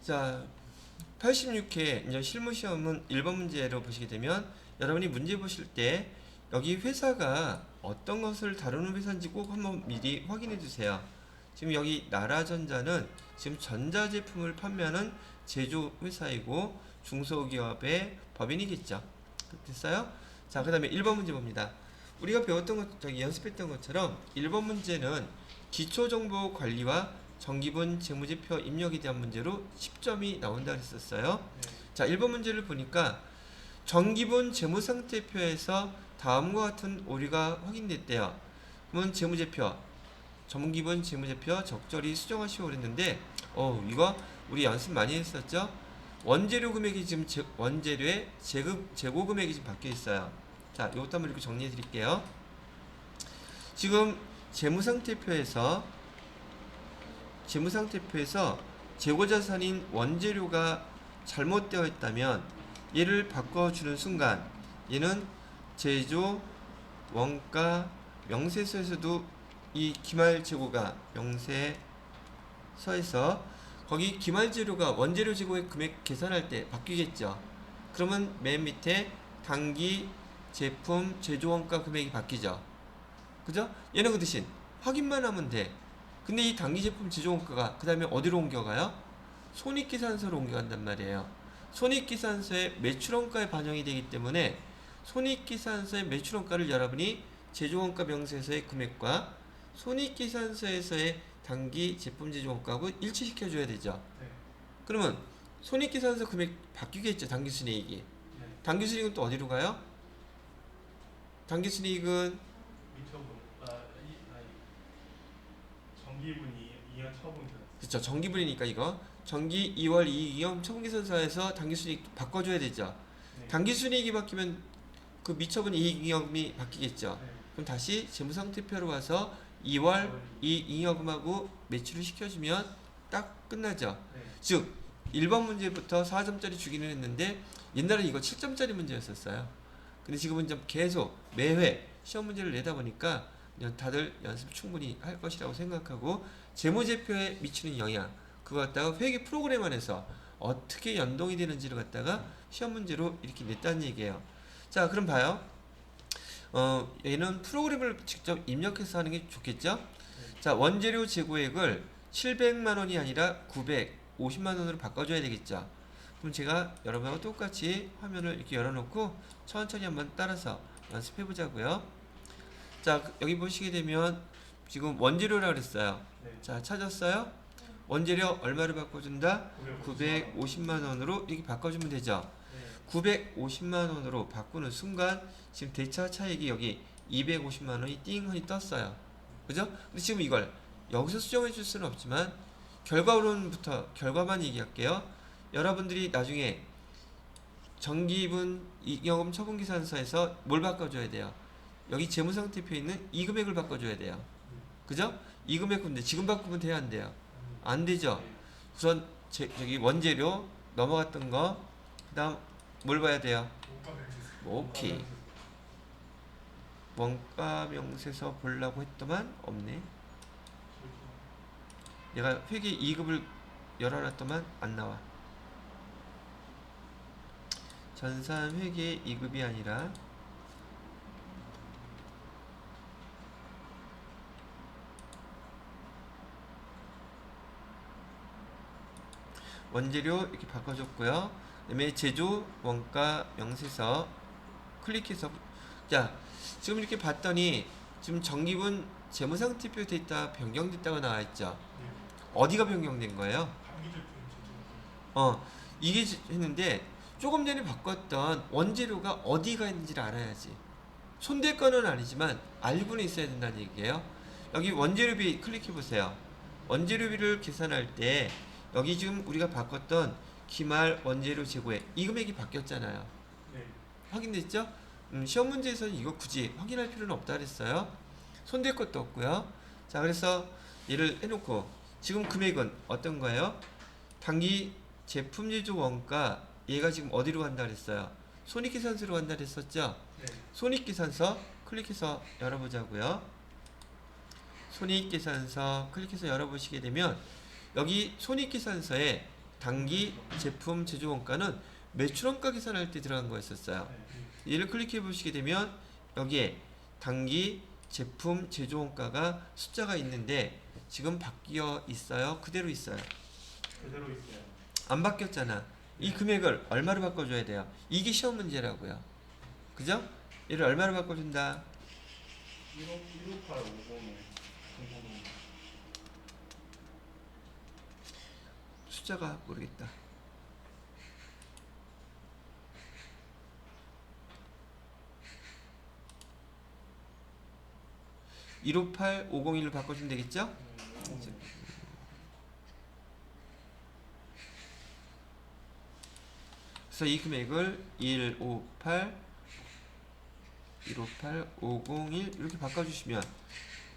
자, 86회 이제 실무 시험은 1번 문제로 보시게 되면 여러분이 문제 보실 때 여기 회사가 어떤 것을 다루는 회사인지 꼭 한번 미리 확인해 주세요. 지금 여기 나라전자는 지금 전자제품을 판매하는 제조회사이고 중소기업의 법인이겠죠. 됐어요? 자, 그 다음에 1번 문제 봅니다. 우리가 배웠던 것, 저기 연습했던 것처럼 1번 문제는 기초정보관리와 정기분 재무제표 입력에 대한 문제로 10점이 나온다 그랬었어요. 자, 1번 문제를 보니까 정기분 재무상태표에서 다음과 같은 오류가 확인됐대요. 그러면 재무제표, 정기분 재무제표 적절히 수정하시오 그랬는데 이거 우리 연습 많이 했었죠? 원재료 금액이 지금 원재료의 재고 금액이 지금 바뀌어 있어요. 자, 이것도 한번 이렇게 정리해 드릴게요. 지금 재무상태표에서 재고자산인 원재료가 잘못되어 있다면 얘를 바꿔주는 순간 얘는 제조, 원가, 명세서에서도 이 기말재고가 명세서에서 거기 기말재료가 원재료 재고의 금액 계산할 때 바뀌겠죠. 그러면 맨 밑에 당기 제품 제조원가 금액이 바뀌죠. 그죠? 얘는 그 대신 확인만 하면 돼. 근데 이 당기 제품 제조원가가 그 다음에 어디로 옮겨가요? 손익계산서로 옮겨간단 말이에요. 손익계산서의 매출원가에 반영이 되기 때문에 손익계산서의 매출원가를 여러분이 제조원가 명세서의 금액과 손익계산서에서의 당기 제품 제조원가하고 일치시켜줘야 되죠. 네. 그러면 손익계산서 금액 바뀌겠죠. 당기순이익이. 네. 당기순이익은 또 어디로 가요? 당기순이익은 정기분이 2년 처분. 그렇죠. 정기분이니까 이거 정기 2월 이익이익 처분계산서에서 당기순이익 바꿔줘야 되죠. 네. 당기순이익이 바뀌면 그 미처분 이익잉여금이 바뀌겠죠. 네. 그럼 다시 재무상태표로 와서 2월 이익잉여금하고 매출을 시켜주면 딱 끝나죠. 네. 즉 1번 문제부터 4점짜리 주기는 했는데 옛날에 이거 7점짜리 문제였었어요. 근데 지금은 좀 계속 매회 시험 문제를 내다 보니까 다들 연습 충분히 할 것이라고 생각하고 재무제표에 미치는 영향 그거 갖다가 회계 프로그램 안에서 어떻게 연동이 되는지를 갖다가 시험 문제로 이렇게 냈다는 얘기예요. 자, 그럼 봐요. 얘는 프로그램을 직접 입력해서 하는 게 좋겠죠? 자, 원재료 재고액을 700만 원이 아니라 950만 원으로 바꿔줘야 되겠죠? 그럼 제가 여러분하고 똑같이 화면을 이렇게 열어놓고 천천히 한번 따라서 연습해 보자고요. 자, 여기 보시게 되면 지금 원재료라 그랬어요. 네. 자, 찾았어요? 원재료 얼마를 바꿔준다? 950만 원으로 이렇게 바꿔주면 되죠. 네. 950만 원으로 바꾸는 순간 지금 대차 차익이 여기 250만 원이 띵하니 떴어요. 그죠? 근데 지금 이걸 여기서 수정해 줄 수는 없지만 결과론부터 결과만 얘기할게요. 여러분들이 나중에 정기분 이익여금 처분계산서에서 뭘 바꿔줘야 돼요? 여기 재무상태표에 있는 이 금액을 바꿔줘야 돼요. 그죠? 이 금액 근데 지금 바꾸면 돼야 안 돼요? 안 되죠? 우선 저기 원재료 넘어갔던 거 그 다음 뭘 봐야 돼요? 오케이. 원가 명세서 보려고 했더만 없네. 내가 회계 2급을 열어놨더만 안 나와. 전산 회계 2급이 아니라 원재료 이렇게 바꿔줬고요. 그다음에 제조 원가 명세서 클릭해서 자, 지금 이렇게 봤더니 지금 정기분 재무상태표 데이터 변경됐다고 나와있죠. 어디가 변경된 거예요? 이게 했는데 조금 전에 바꿨던 원재료가 어디가 있는지를 알아야지. 손댈 거는 아니지만 알고는 있어야 된다는 얘기예요. 여기 원재료비 클릭해 보세요. 원재료비를 계산할 때 여기 지금 우리가 바꿨던 기말 원재료 재고액 이 금액이 바뀌었잖아요. 네. 확인됐죠? 시험 문제에서는 이거 굳이 확인할 필요는 없다 그랬어요. 손댈 것도 없고요. 자, 그래서 얘를 해놓고 지금 금액은 어떤 거예요? 당기 제품 제조 원가 얘가 지금 어디로 간다 그랬어요? 손익계산서로 간다 그랬었죠? 네. 손익계산서 클릭해서 열어보자고요. 손익계산서 클릭해서 열어보시게 되면 여기 손익계산서에 단기 제품 제조 원가는 매출 원가 계산할 때 들어간 거였었어요. 얘를 클릭해 보시게 되면 여기에 단기 제품 제조 원가가 숫자가 있는데 지금 바뀌어 있어요? 그대로 있어요? 그대로 있어요. 안 바뀌었잖아. 이 금액을 얼마로 바꿔줘야 돼요? 이게 시험 문제라고요. 그죠? 얘를 얼마로 바꿔준다? 158 505 숫자가 모르겠다. (158 501로) 바꿔주면 되겠죠? 그래서 이 금액을 158 501 이렇게 바꿔주시면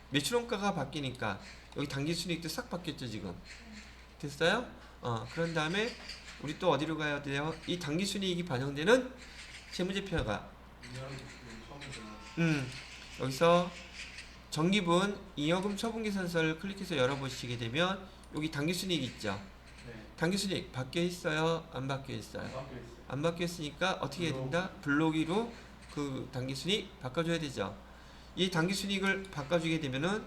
매출원가가 바뀌니까 여기 당기순이익도 싹 바뀌었죠 지금. 됐어요? 그런 다음에 우리 또 어디로 가야 돼요? 이 당기순이익이 반영되는 재무제표가 여기서 정기분 잉여금 처분계산서를 클릭해서 열어보시게 되면 여기 당기순이익 있죠? 당기순이익 바뀌어 있어요? 안 바뀌어 있어요? 안 바뀌어 있으니까 어떻게 해야 된다? 블록이로 그 당기순이익 바꿔줘야 되죠. 이 당기순이익을 바꿔주게 되면은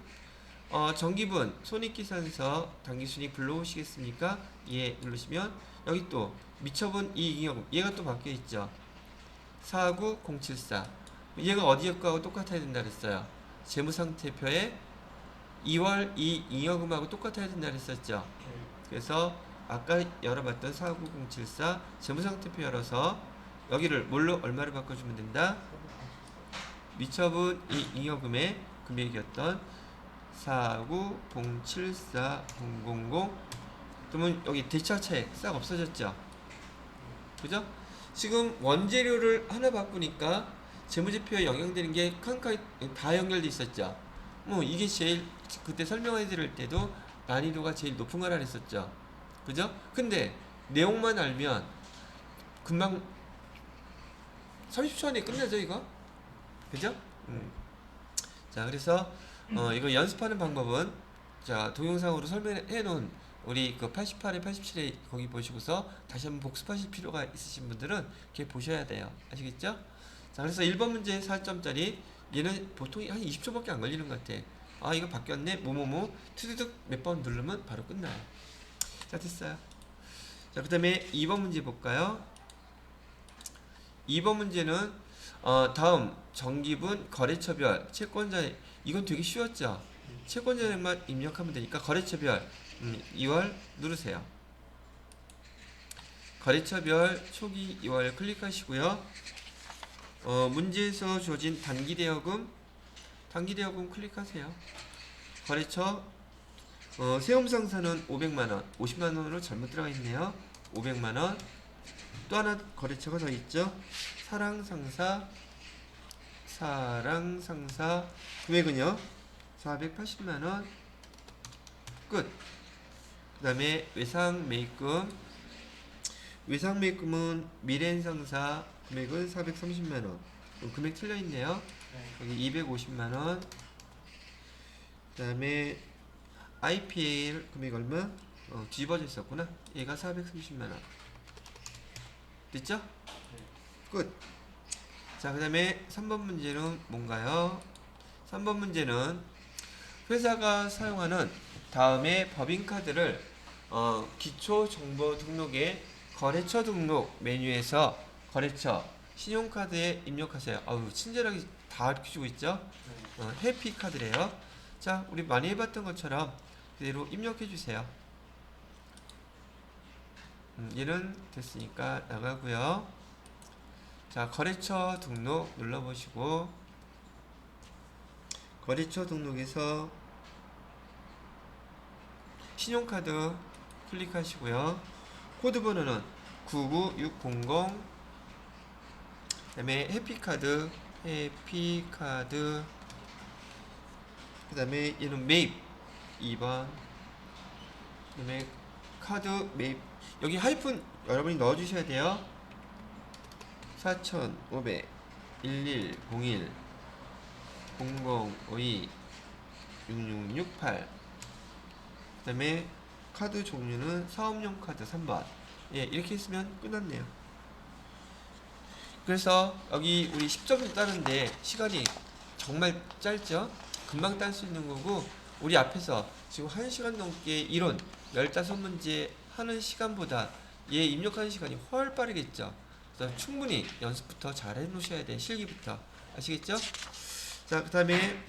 정기분 손익계산서 당기순이익 불러오시겠습니까? 예 누르시면 여기 또 미처분 이익잉여금 얘가 또 바뀌어 있죠. 49074 얘가 어디 거하고 똑같아야 된다 그랬어요. 재무상태표에 2월 이 잉여금하고 똑같아야 된다 그랬었죠. 그래서 아까 열어봤던 49074 재무상태표 열어서 여기를 뭘로 얼마를 바꿔주면 된다? 미처분 이 잉여금의 금액이었던 49074,000 그러면 여기 대차 차액 싹 없어졌죠. 그죠? 지금 원재료를 하나 바꾸니까 재무제표에 영향되는 게 칸칸이 다 연결돼 있었죠. 뭐 이게 제일 그때 설명해 드릴 때도 난이도가 제일 높은 거라 그랬었죠. 그죠? 근데 내용만 알면 금방 30초 안에 끝나죠 이거? 그죠? 자 그래서 이거 연습하는 방법은 자 동영상으로 설명해 놓은 우리 그 88에 87에 거기 보시고서 다시 한번 복습하실 필요가 있으신 분들은 이렇게 보셔야 돼요. 아시겠죠? 자 그래서 1번 문제 4점짜리 얘는 보통 한 20초밖에 안 걸리는 것 같아. 아 이거 바뀌었네 뭐뭐뭐 투두둑 몇 번 누르면 바로 끝나요. 자 됐어요. 자 그 다음에 2번 문제 볼까요? 2번 문제는 다음 정기분 거래처별 채권자 이건 되게 쉬웠죠. 채권자액만 입력하면 되니까 거래처별 2월 누르세요. 거래처별 초기 2월 클릭하시고요. 문제에서 주어진 단기대여금 클릭하세요. 거래처 세움상사는 500만원 50만원으로 잘못 들어가 있네요. 500만원 또 하나 거래처가 더 있죠. 사랑상사 금액은요 480만원 끝. 그 다음에 외상매입금은 미래엔상사 금액은 430만원 금액 틀려있네요. 여기 250만원 그 다음에 IPL 금액 얼마? 뒤집어져 있었구나. 얘가 430만원 됐죠? 끝. 자 그 다음에 3번 문제는 뭔가요? 3번 문제는 회사가 사용하는 다음에 법인카드를 기초정보 등록에 거래처 등록 메뉴에서 거래처 신용카드에 입력하세요. 아우 친절하게 다 알려주고 있죠? 해피카드래요. 자 우리 많이 해봤던 것처럼 그대로 입력해주세요. 얘는 됐으니까 나가고요. 자 거래처 등록 눌러보시고 거래처 등록에서 신용카드 클릭하시고요. 코드번호는 99600 그 다음에 해피카드 그 다음에 얘는 매입 2번 그 다음에 카드 매입 여기 하이픈 여러분이 넣어주셔야 돼요. 4500 1101 0052 6668 그 다음에 카드 종류는 사업용 카드 3번. 예, 이렇게 있으면 끝났네요. 그래서 여기 우리 10점 따는데 시간이 정말 짧죠? 금방 딸 수 있는 거고, 우리 앞에서 지금 1시간 넘게 이론 15문제 하는 시간보다 얘 입력하는 시간이 훨 빠르겠죠? 그래서 충분히 연습부터 잘 해놓으셔야 돼. 실기부터. 아시겠죠? 자, 그 다음에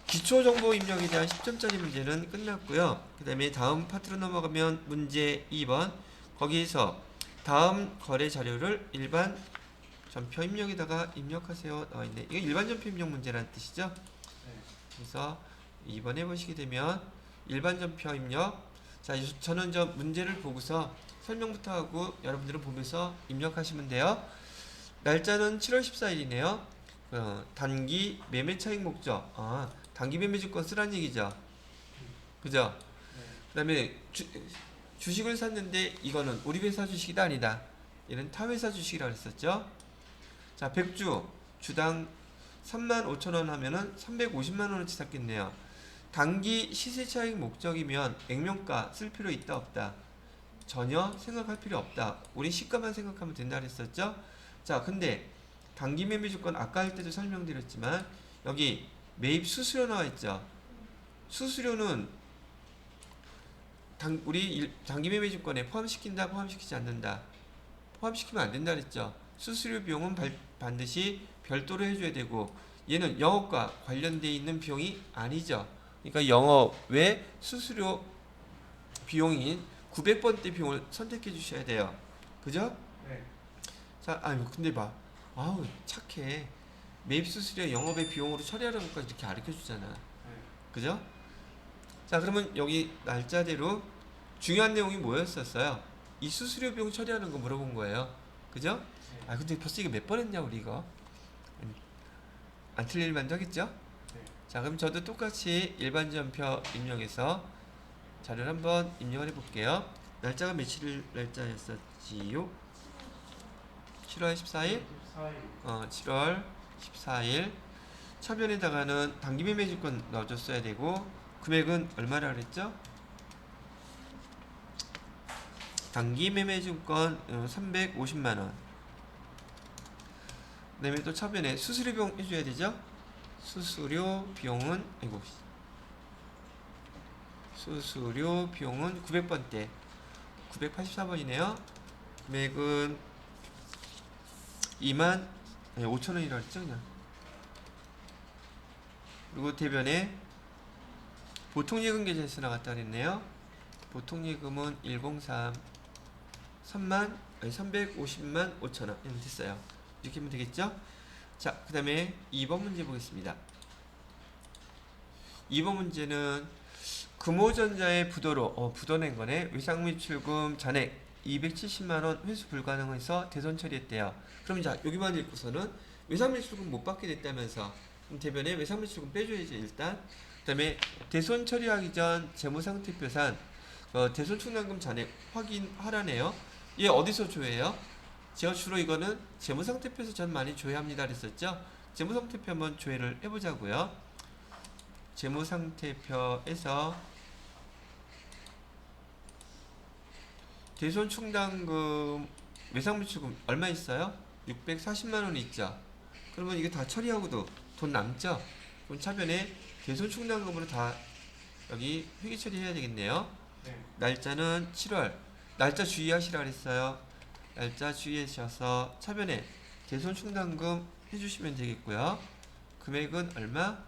기초정보 입력에 대한 10점짜리 문제는 끝났고요. 그 다음에 다음 파트로 넘어가면 문제 2번. 거기에서 다음 거래 자료를 일반 전표 입력에다가 입력하세요 나와있네. 이거 일반 전표 입력 문제라는 뜻이죠. 네. 그래서 2번 해보시게 되면 일반 전표 입력. 자, 저는 저 문제를 보고서 설명부터 하고 여러분들은 보면서 입력하시면 돼요. 날짜는 7월 14일이네요. 단기 매매 차익 목적. 단기 매매 주권 쓰란 얘기죠. 그죠? 네. 그 다음에 주식을 샀는데 이거는 우리 회사 주식이 아니다. 얘는 타 회사 주식이라고 했었죠. 자, 100주 주당 35,000원 하면은 350만원어치 샀겠네요. 단기 시세 차익 목적이면 액면가 쓸 필요 있다 없다? 전혀 생각할 필요 없다. 우리 시가만 생각하면 된다 그랬었죠. 자, 근데 단기 매매 주권 아까 할 때도 설명드렸지만 여기 매입 수수료 나와 있죠. 수수료는 우리 단기 매매 주권에 포함시킨다, 포함시키지 않는다. 포함시키면 안 된다 그랬죠. 수수료 비용은 반드시 별도로 해줘야 되고, 얘는 영업과 관련되어 있는 비용이 아니죠. 그러니까 영업 외 수수료 비용인 900번대 비용을 선택해 주셔야 돼요. 그죠? 네. 자, 아유, 근데 봐. 아우, 착해. 매입 수수료 영업의 비용으로 처리하라는 것까지 이렇게 가르쳐 주잖아. 네. 그죠? 자, 그러면 여기 날짜대로 중요한 내용이 뭐였었어요? 이 수수료 비용 처리하는 거 물어본 거예요. 그죠? 네. 아, 근데 벌써 이거 몇 번 했냐, 우리 이거? 안 틀릴 만도 하겠죠? 네. 자, 그럼 저도 똑같이 일반 전표 입력해서 자료를 한번 입력을 해볼게요. 날짜가 며칠 날짜였었지요? 7월 14일? 14일. 7월 14일. 차변에다가는 단기 매매 주권 넣어줬어야 되고, 금액은 얼마라 그랬죠? 단기 매매 주권 350만원. 그 다음에 또 차변에 수수료 비용 해줘야 되죠? 수수료 비용은, 수수료 비용은 900번대. 984번이네요. 금액은 25,000원이라고 했죠, 그냥. 그리고 대변에 보통예금 계좌에서 나갔다 그랬네요. 보통예금은 350만 5천원 됐어요. 이렇게 하면 되겠죠? 자, 그 다음에 2번 문제 보겠습니다. 2번 문제는 금호전자의 부도로 부도낸 거네. 외상및 출금 잔액 270만원 회수 불가능해서 대손 처리했대요. 그럼 자, 여기만 읽고서는 외상및 출금 못 받게 됐다면서, 그럼 대변에 외상및 출금 빼줘야지 일단. 그 다음에 대손 처리하기 전 재무상태표산 대손 충당금 잔액 확인하라네요. 얘 어디서 조회해요? 제가 주로 이거는 재무상태표에서 전 많이 조회합니다 그랬었죠. 재무상태표 한번 조회를 해보자고요. 재무상태표에서 대손 충당금 외상물 출금 얼마 있어요? 640만원 있죠. 그러면 이게 다 처리하고도 돈 남죠? 그럼 차변에 대손 충당금으로 다 여기 회계 처리해야 되겠네요. 네. 날짜는 7월. 날짜 주의하시라 그랬어요. 날짜 주의하셔서 차변에 대손 충당금 해주시면 되겠고요. 금액은 얼마?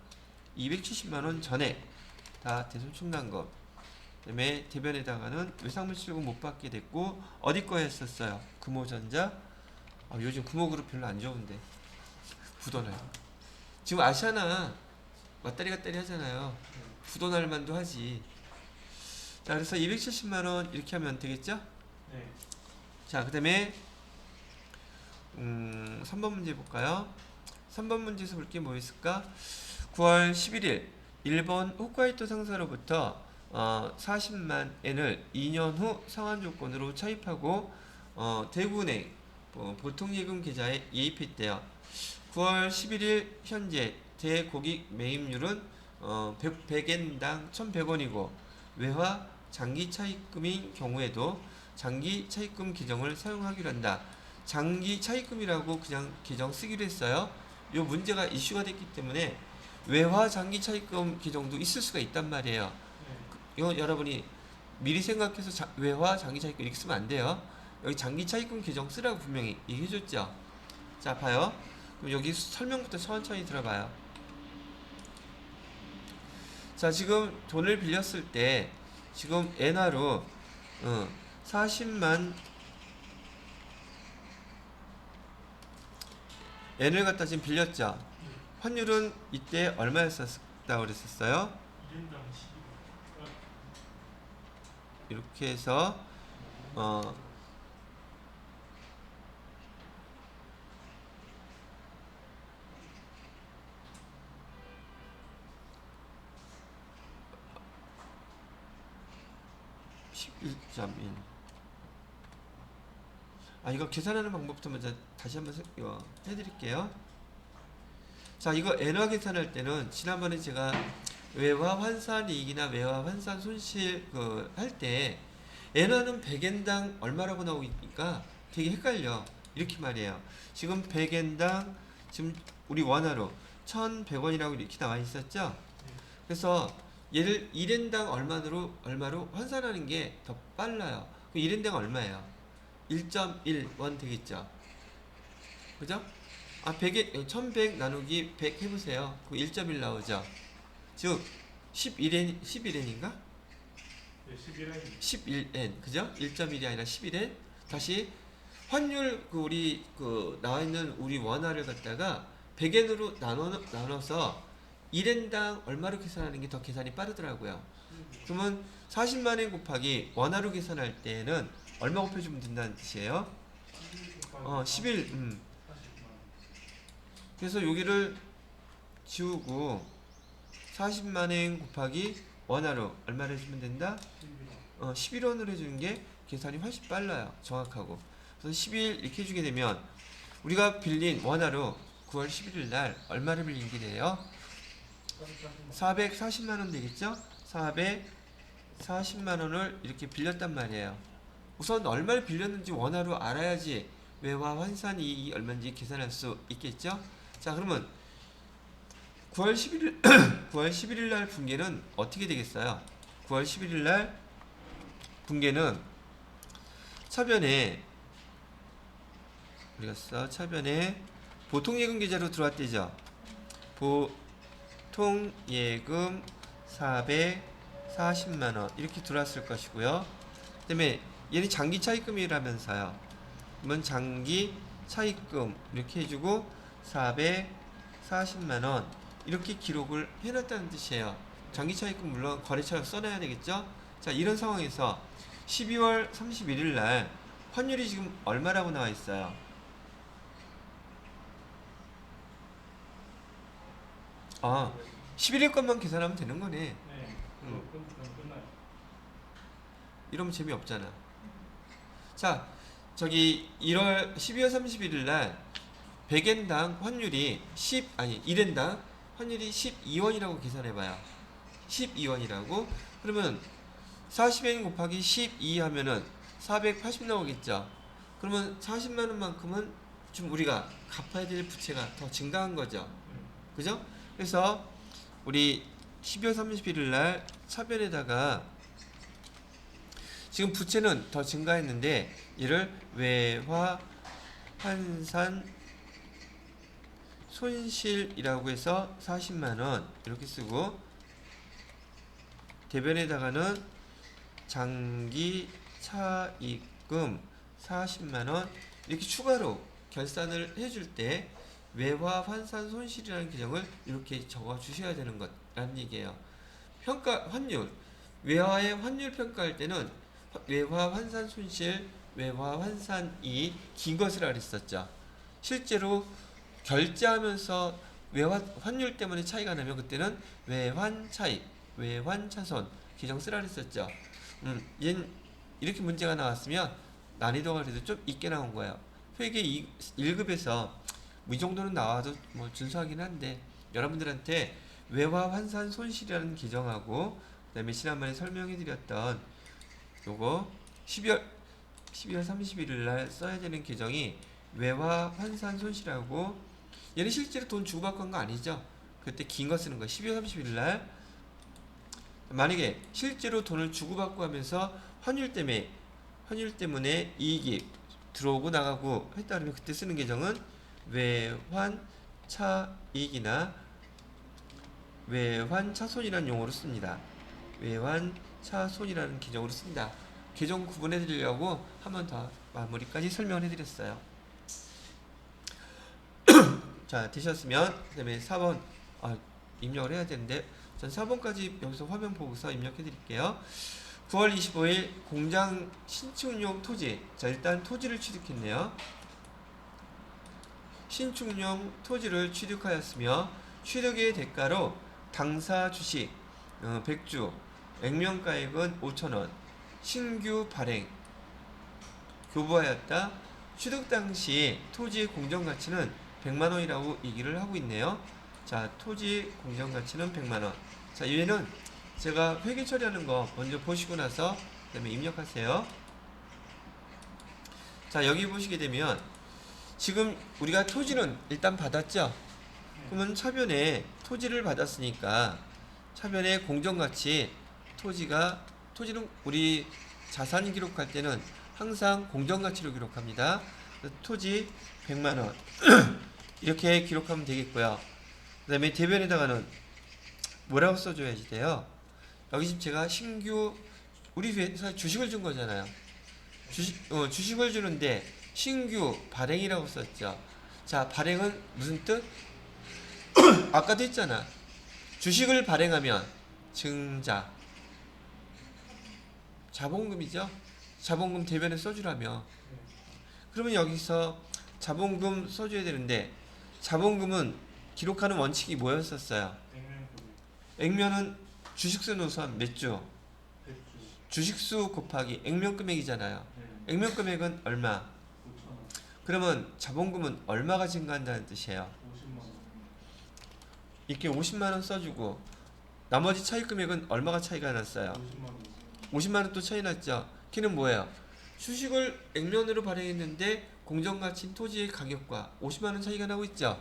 270만원 전에 다 대손 충당금. 그다음에 대변에다가는 외상물 출금 못 받게 됐고, 어디 거 했었어요? 금호전자. 요즘 금호그룹 별로 안 좋은데 부도나요. 지금 아시아나 왔다리 갔다리 하잖아요. 부도날 만도 하지. 자, 그래서 270만원 이렇게 하면 되겠죠? 네. 자, 그 다음에 3번 문제 볼까요? 3번 문제에서 볼 게 뭐 있을까? 9월 11일 일본 홋카이도 상사로부터 40만 엔을 2년 후 상환 조건으로 차입하고 대구은행 보통예금 계좌에 예입했대요. 9월 11일 현재 대고객 매입률은 100엔당 1,100원이고 외화 장기 차입금인 경우에도 장기 차입금 계정을 사용하기로 한다. 장기 차입금이라고 그냥 계정 쓰기로 했어요. 이 문제가 이슈가 됐기 때문에 외화 장기 차입금 계정도 있을 수가 있단 말이에요. 네. 이거 여러분이 미리 생각해서 외화 장기 차입금 이렇게 쓰면 안 돼요. 여기 장기 차입금 계정 쓰라고 분명히 얘기해줬죠. 자, 봐요. 그럼 여기 설명부터 천천히 들어봐요. 자, 지금 돈을 빌렸을 때 지금 엔화로 40만 엔을 갖다 지금 빌렸죠. 환율은 이때 얼마였었다고 그랬었어요? 1인당 12만. 이렇게 해서 11.1. 이거 계산하는 방법부터 먼저 다시 한번 이거 해드릴게요. 자, 이거 엔화 계산할 때는 지난번에 제가 외화 환산 이익이나 외화 환산 손실 할 때 엔화는 100엔당 얼마라고 나오니까 되게 헷갈려. 이렇게 말이에요. 지금 100엔당 지금 우리 원화로 1,100원이라고 이렇게 나와 있었죠. 그래서 얘를 1엔당 얼마로 환산하는 게 더 빨라요. 그럼 1엔당 얼마예요? 1.1원 되겠죠. 그죠? 1100 나누기 100 해보세요. 그 1.1 나오죠. 즉 11엔인가? 네, 11엔. 11엔 그죠? 1.1이 아니라 11엔. 다시 환율 우리 나와 있는 우리 원화를 갖다가 100엔으로 나눠서 1엔당 얼마로 계산하는 게 더 계산이 빠르더라고요. 그러면 40만 엔 곱하기 원화로 계산할 때는 얼마 곱해주면 된다는 뜻이에요? 11. 40만. 그래서 여기를 지우고 40만 엔 곱하기 원화로 얼마를 해주면 된다? 11원으로 해주는 게 계산이 훨씬 빨라요. 정확하고. 그래서 11 이렇게 해주게 되면 우리가 빌린 원화로 9월 11일 날 얼마를 빌린 게 돼요? 440만 원 되겠죠? 440만 원을 이렇게 빌렸단 말이에요. 우선 얼마를 빌렸는지 원화로 알아야지 외화 환산 이익이 얼마인지 계산할 수 있겠죠? 자, 그러면 9월 11일 9월 11일 날 분계는 어떻게 되겠어요? 9월 11일 날 분계는 차변에 차변에 보통예금 계좌로 들어왔대죠. 보통예금 440만원 이렇게 들어왔을 것이고요. 그 다음에 얘는 장기 차입금이라면서요. 그러면 장기 차입금 이렇게 해주고 440만원 이렇게 기록을 해놨다는 뜻이에요. 장기 차입금 물론 거래처에 써놔야 되겠죠. 자, 이런 상황에서 12월 31일 날 환율이 지금 얼마라고 나와 있어요? 11일 것만 계산하면 되는 거네. 네. 그럼 끝나요. 이러면 재미없잖아. 자, 저기 12월 31일 날 100엔당 환율이 1엔당 환율이 12원이라고 계산해봐요. 12원이라고. 그러면 40엔 곱하기 12 하면은 480 나오겠죠. 그러면 40만 원만큼은 좀 우리가 갚아야 될 부채가 더 증가한 거죠. 그죠? 그래서 우리 12월 31일 날 차변에다가 지금 부채는 더 증가했는데 이를 외화 환산 손실이라고 해서 40만원 이렇게 쓰고 대변에다가는 장기 차입금 40만원 이렇게 추가로 결산을 해줄 때 외화 환산 손실이라는 계정을 이렇게 적어 주셔야 되는 것라는 얘기예요. 환율 외화의 환율 평가할 때는 외화 환산 손실, 외화 환산이 긴 것을 알았었죠. 실제로 결제하면서 외화 환율 때문에 차이가 나면 그때는 외환 차익, 외환 차손 계정 쓰라 그랬었죠. 이렇게 문제가 나왔으면 난이도가 그래도 좀 있게 나온 거예요. 회계 1급에서 이 정도는 나와도 뭐 준수하긴 한데 여러분들한테 외화 환산 손실이라는 계정하고 그다음에 지난번에 설명해드렸던 요거 12월 30일 날 써야 되는 계정이 외화 환산 손실하고, 얘는 실제로 돈 주고받고 한 거 아니죠? 그때 긴 거 쓰는 거예요. 12월 30일 날 만약에 실제로 돈을 주고받고 하면서 환율 때문에 이익이 들어오고 나가고 했다 그러면 그때 쓰는 계정은 외환 차이익이나 외환 차손이라는 용어로 씁니다. 외환 차손이라는 계정으로 씁니다. 계정 구분해 드리려고 한 번 더 마무리까지 설명을 해 드렸어요. 자, 되셨으면 그다음에 4번 입력을 해야 되는데 전 4번까지 여기서 화면 보고서 입력해 드릴게요. 9월 25일 공장 신축용 토지. 자, 일단 토지를 취득했네요. 신축용 토지를 취득하였으며 취득의 대가로 당사 주식 100주 액면가액은 5,000원 신규 발행 교부하였다. 취득 당시 토지의 공정가치는 100만원이라고 얘기를 하고 있네요. 자, 토지 공정가치는 100만원. 자, 얘는 제가 회계 처리하는 거 먼저 보시고 나서 그다음에 입력하세요. 자, 여기 보시게 되면 지금 우리가 토지는 일단 받았죠? 그러면 차변에 토지를 받았으니까 차변에 공정가치 토지는 우리 자산 기록할 때는 항상 공정가치로 기록합니다. 토지 100만원 이렇게 기록하면 되겠고요. 그 다음에 대변에다가는 뭐라고 써줘야지 돼요? 여기 지금 제가 신규 우리 회사 주식을 준 거잖아요. 주식을 주는데 신규 발행이라고 썼죠. 자, 발행은 무슨 뜻? 아까도 했잖아. 주식을 발행하면 증자 자본금이죠. 자본금 대변에 써주라며. 그러면 여기서 자본금 써줘야 되는데 자본금은 기록하는 원칙이 뭐였었어요? 액면은 주식수 노선 몇 주? 주식수 곱하기 액면 금액이잖아요. 액면 금액은 얼마? 그러면 자본금은 얼마가 증가한다는 뜻이에요? 이렇게 50만원 써주고 나머지 차익 금액은 얼마가 차이가 났어요? 50만원 또 차이 났죠? 걔는 뭐예요? 주식을 액면으로 발행했는데 공정가치인 토지의 가격과 50만원 차이가 나고 있죠?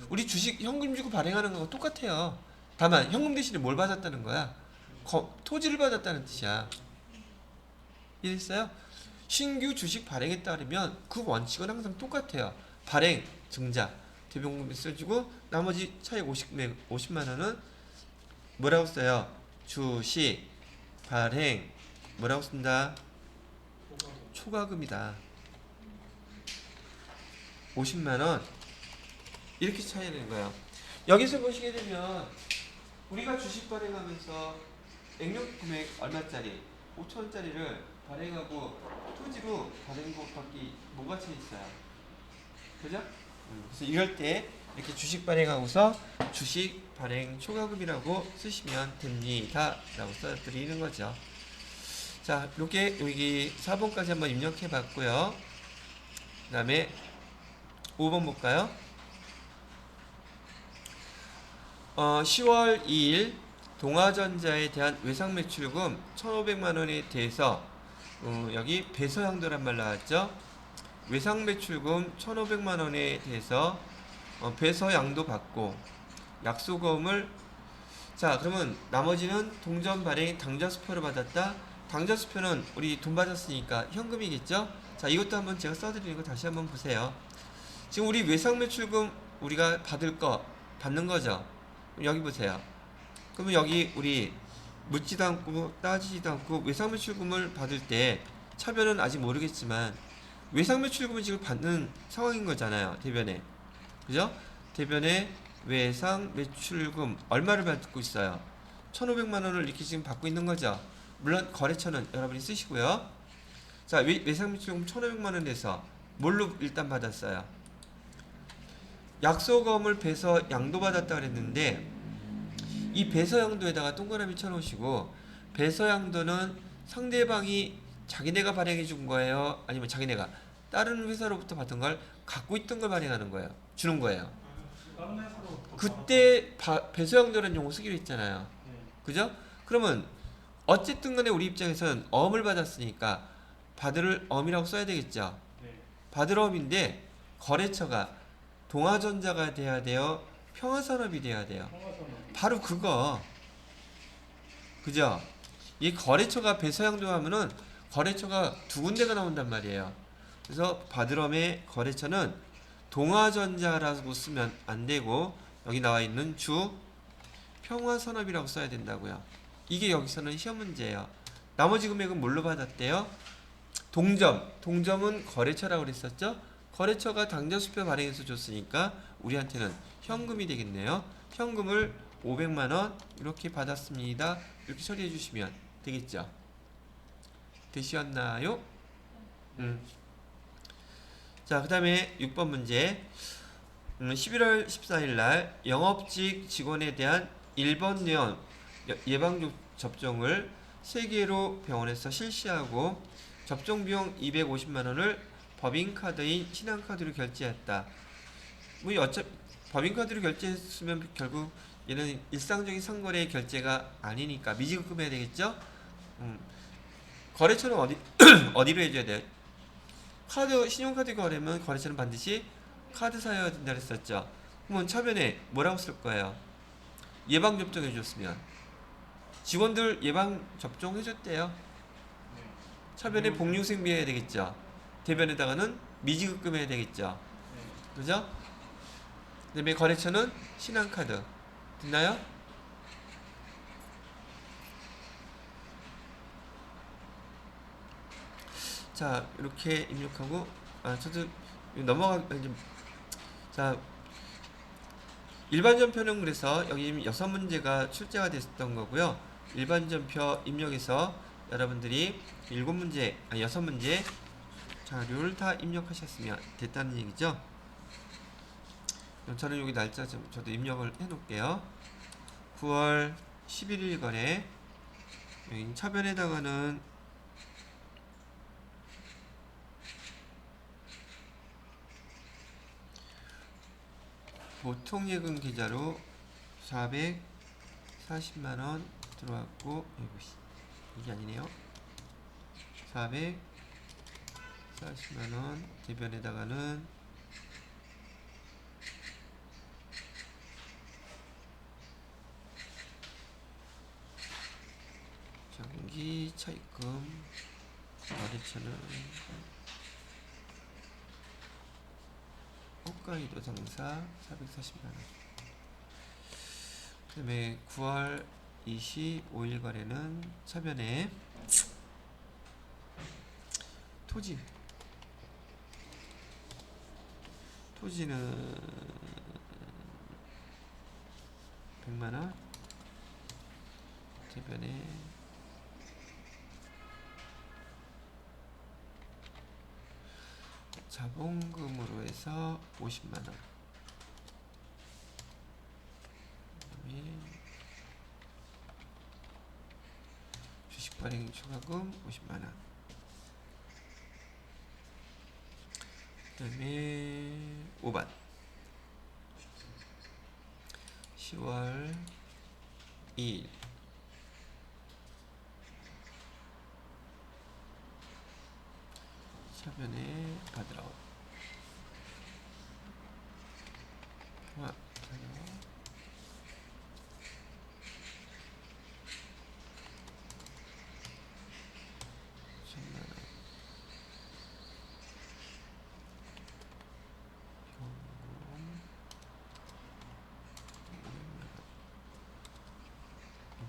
우리 주식 현금 주고 발행하는 거하고 똑같아요. 다만 현금 대신에 뭘 받았다는 거야? 토지를 받았다는 뜻이야. 이해했어요? 신규 주식 발행했다 그러면 그 원칙은 항상 똑같아요. 발행, 증자, 대변금이 써주고 나머지 차익 50만원은 뭐라고 써요? 주식, 발행, 뭐라고 쓴다? 초과금이다. 50만원 이렇게 차야 되는 거예요. 여기서 보시게 되면 우리가 주식 발행하면서 액면 금액 얼마짜리? 5,000원짜리를 발행하고 토지로 발행 곱하기 뭐가 차 있어요? 그죠? 그래서 이럴 때 이렇게 주식 발행하고서 주식 발행 초과금이라고 쓰시면 됩니다. 라고 써드리는 거죠. 자, 이렇게 여기 4번까지 한번 입력해 봤고요. 그 다음에 5번 볼까요? 10월 2일 동아전자에 대한 외상 매출금 1,500만원에 대해서 여기 배서양도란 말 나왔죠? 외상 매출금 1,500만원에 대해서 배서양도 받고 약소금을 자, 그러면 나머지는 동전 발행 당좌수표를 받았다. 당좌수표는 우리 돈 받았으니까 현금이겠죠? 자, 이것도 한번 제가 써드리는 거 다시 한번 보세요. 지금 우리 외상 매출금 우리가 받는 거죠? 여기 보세요. 그러면 여기 우리 묻지도 않고 따지지도 않고 외상 매출금을 받을 때 차변은 아직 모르겠지만 외상 매출금을 지금 받는 상황인 거잖아요. 대변에. 그죠? 대변에 외상 매출금 얼마를 받고 있어요? 1,500만원을 이렇게 지금 받고 있는 거죠. 물론 거래처는 여러분이 쓰시고요. 자, 외상 매출금 1,500만원에서 뭘로 일단 받았어요? 약소금을 배서 양도 받았다 그랬는데 이 배서 양도에다가 동그라미 쳐놓으시고 배서 양도는 상대방이 자기네가 발행해 준 거예요? 아니면 자기네가 다른 회사로부터 받은 걸 갖고 있던 걸 발행하는 거예요? 주는 거예요? 그때 배서 양도라는 용어 쓰기로 했잖아요. 그죠? 그러면 어쨌든 간에 우리 입장에서는 어음을 받았으니까 받을 어음이라고 써야 되겠죠. 네. 받을 어음인데 거래처가 동아전자가 돼야 돼요? 평화산업이 돼야 돼요? 평화선언. 바로 그거. 그죠? 이 거래처가 배서양도하면은 거래처가 두 군데가 나온단 말이에요. 그래서 받을엄의 거래처는 동아전자라고 쓰면 안 되고 여기 나와 있는 주 평화산업이라고 써야 된다고요. 이게 여기서는 시험 문제예요. 나머지 금액은 뭘로 받았대요? 동점. 동점은 거래처라고 그랬었죠? 거래처가 당좌 수표 발행해서 줬으니까 우리한테는 현금이 되겠네요. 현금을 500만 원 이렇게 받았습니다. 이렇게 처리해 주시면 되겠죠. 되셨나요? 자, 그 다음에 6번 문제. 11월 14일 날 영업직 직원에 대한 1번 뇌염 예방접종을 3개로 병원에서 실시하고 접종 비용 250만 원을 법인카드인 신한카드로 결제했다. 뭐 어차피 법인카드로 결제했으면 결국 얘는 일상적인 상거래 결제가 아니니까 미지급금해야 되겠죠? 거래처는 어디로 해줘야 돼요? 신용카드 거래면 거래처는 반드시 카드사여야 된다 그랬었죠. 그러면 차변에 뭐라고 쓸 거예요? 예방접종 해줬으면 직원들 예방접종 해줬대요. 네. 차변에 복리후생비 해야 되겠죠. 대변에다가는 미지급금 해야 되겠죠. 네. 그죠? 그 다음에 거래처는 신한카드 됐나요? 자, 이렇게 입력하고 저도 넘어가. 자, 일반전표는 그래서 여기 6문제가 출제가 됐었던 거고요. 일반전표 입력해서 여러분들이 7문제, 6문제 자료를 다 입력하셨으면 됐다는 얘기죠. 그럼 저는 여기 날짜 좀 저도 입력을 해 놓을게요. 9월 11일 거래. 여기 차변에다가는 보통 예금 계좌로 440만 원 들어왔고, 이게 아니네요. 440만 원 대변에다가는 정기 차입금 거래처는 홋카이도 상사 440만 원. 그 다음에 9월 25일 거래는 차변에 토지는 100만 원 대변에 자본금으로 해서 50만 원. 그다음에 주식 발행 추가금 50만 원. 그다음에 5번 10월 2일 차변에 받으러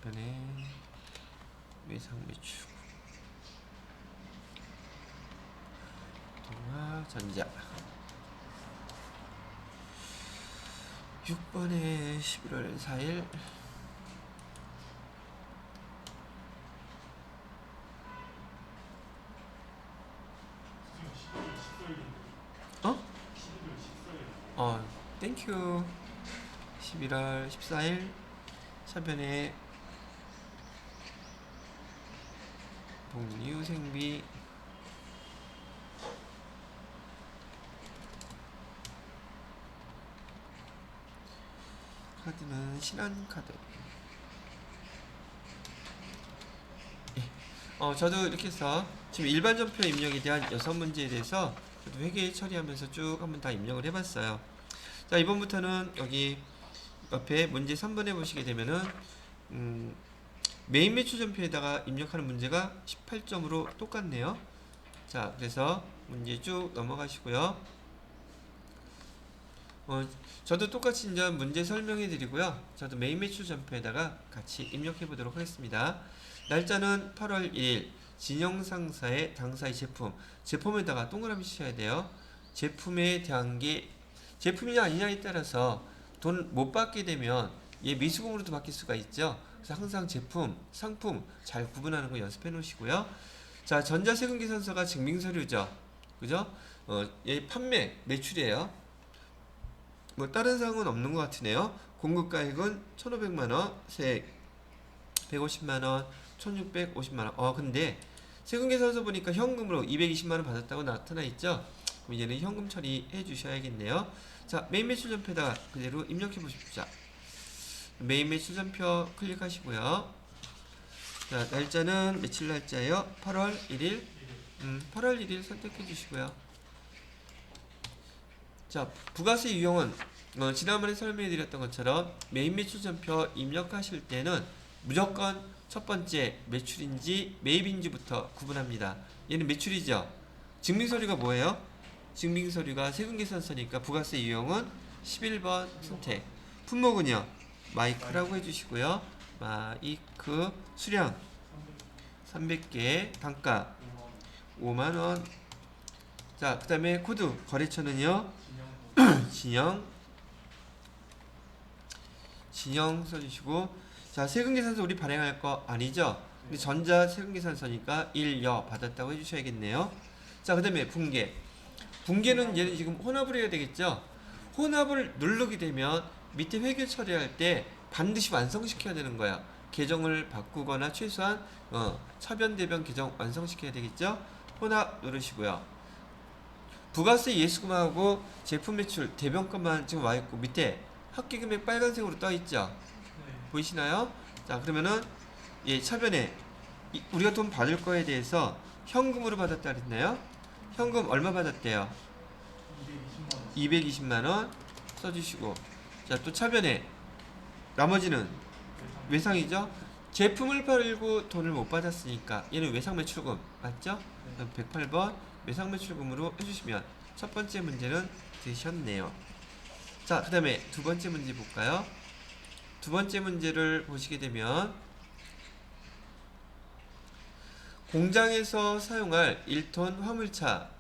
이번에 외상 매출 동아전자 6번에 11월 4일 땡큐 11월 14일 차변에 복리후생비 카드는 신한카드 저도 이렇게 해서 지금 일반 전표 입력에 대한 6문제에 대해서 저도 회계 처리하면서 쭉 한번 다 입력을 해봤어요. 자, 이번부터는 여기 옆에 문제 3번에 보시게 되면은 메인 매출 전표에다가 입력하는 문제가 18점으로 똑같네요. 자, 그래서 문제 쭉 넘어가시고요. 저도 똑같이 이제 문제 설명해 드리고요. 저도 메인 매출 전표에다가 같이 입력해 보도록 하겠습니다. 날짜는 8월 1일 진영상사의 당사의 제품에다가 동그라미 치셔야 돼요. 제품에 대한 게 제품이냐 아니냐에 따라서 돈 못 받게 되면 얘 미수금으로도 바뀔 수가 있죠. 그래서 항상 제품, 상품 잘 구분하는 거 연습해 놓으시고요. 자, 전자세금계산서가 증빙서류죠. 그죠? 얘 판매, 매출이에요. 뭐 다른 사항은 없는 것 같으네요. 공급가액은 1,500만원, 세액 150만원, 1,650만원. 근데 세금계산서 보니까 현금으로 220만원 받았다고 나타나 있죠. 그럼 얘는 현금 처리해 주셔야겠네요. 자, 메인 매출 전표에다가 그대로 입력해 보십시오. 메인 매출 전표 클릭하시고요. 자, 날짜는 며칠 날짜예요? 8월 1일. 8월 1일 선택해 주시고요. 자, 부가세 유형은 지난번에 설명해 드렸던 것처럼 메인 매출 전표 입력하실 때는 무조건 첫 번째 매출인지 매입인지부터 구분합니다. 얘는 매출이죠. 증빙서류가 뭐예요? 증빙서류가 세금계산서니까 부가세 유형은 11번 선택. 품목은요, 마이크라고 해주시고요. 마이크 수량 300개, 단가 5만원. 자, 그 다음에 코드 거래처는요, 진영 써주시고. 자, 세금계산서 우리 발행할 거 아니죠? 근데 전자 세금계산서니까 1여 받았다고 해주셔야겠네요. 자, 그 다음에 분계는 얘는 지금 혼합을 해야 되겠죠? 혼합을 누르게 되면 밑에 회계 처리할 때 반드시 완성시켜야 되는 거야. 계정을 바꾸거나 최소한 차변 대변 계정 완성시켜야 되겠죠? 혼합 누르시고요. 부가세 예수금하고 제품 매출 대변값만 지금 와 있고 밑에 합계금액 빨간색으로 떠 있죠? 보이시나요? 자, 그러면은 차변에 우리가 돈 받을 거에 대해서 현금으로 받았다 그랬나요? 현금 얼마 받았대요? 220만원 써주시고. 자, 또 차변에 나머지는 외상이죠? 제품을 팔고 돈을 못 받았으니까 얘는 외상매출금 맞죠? 108번 외상매출금으로 해주시면 첫 번째 문제는 되셨네요. 자, 그 다음에 두 번째 문제 볼까요? 두 번째 문제를 보시게 되면 공장에서 사용할 1톤 화물차,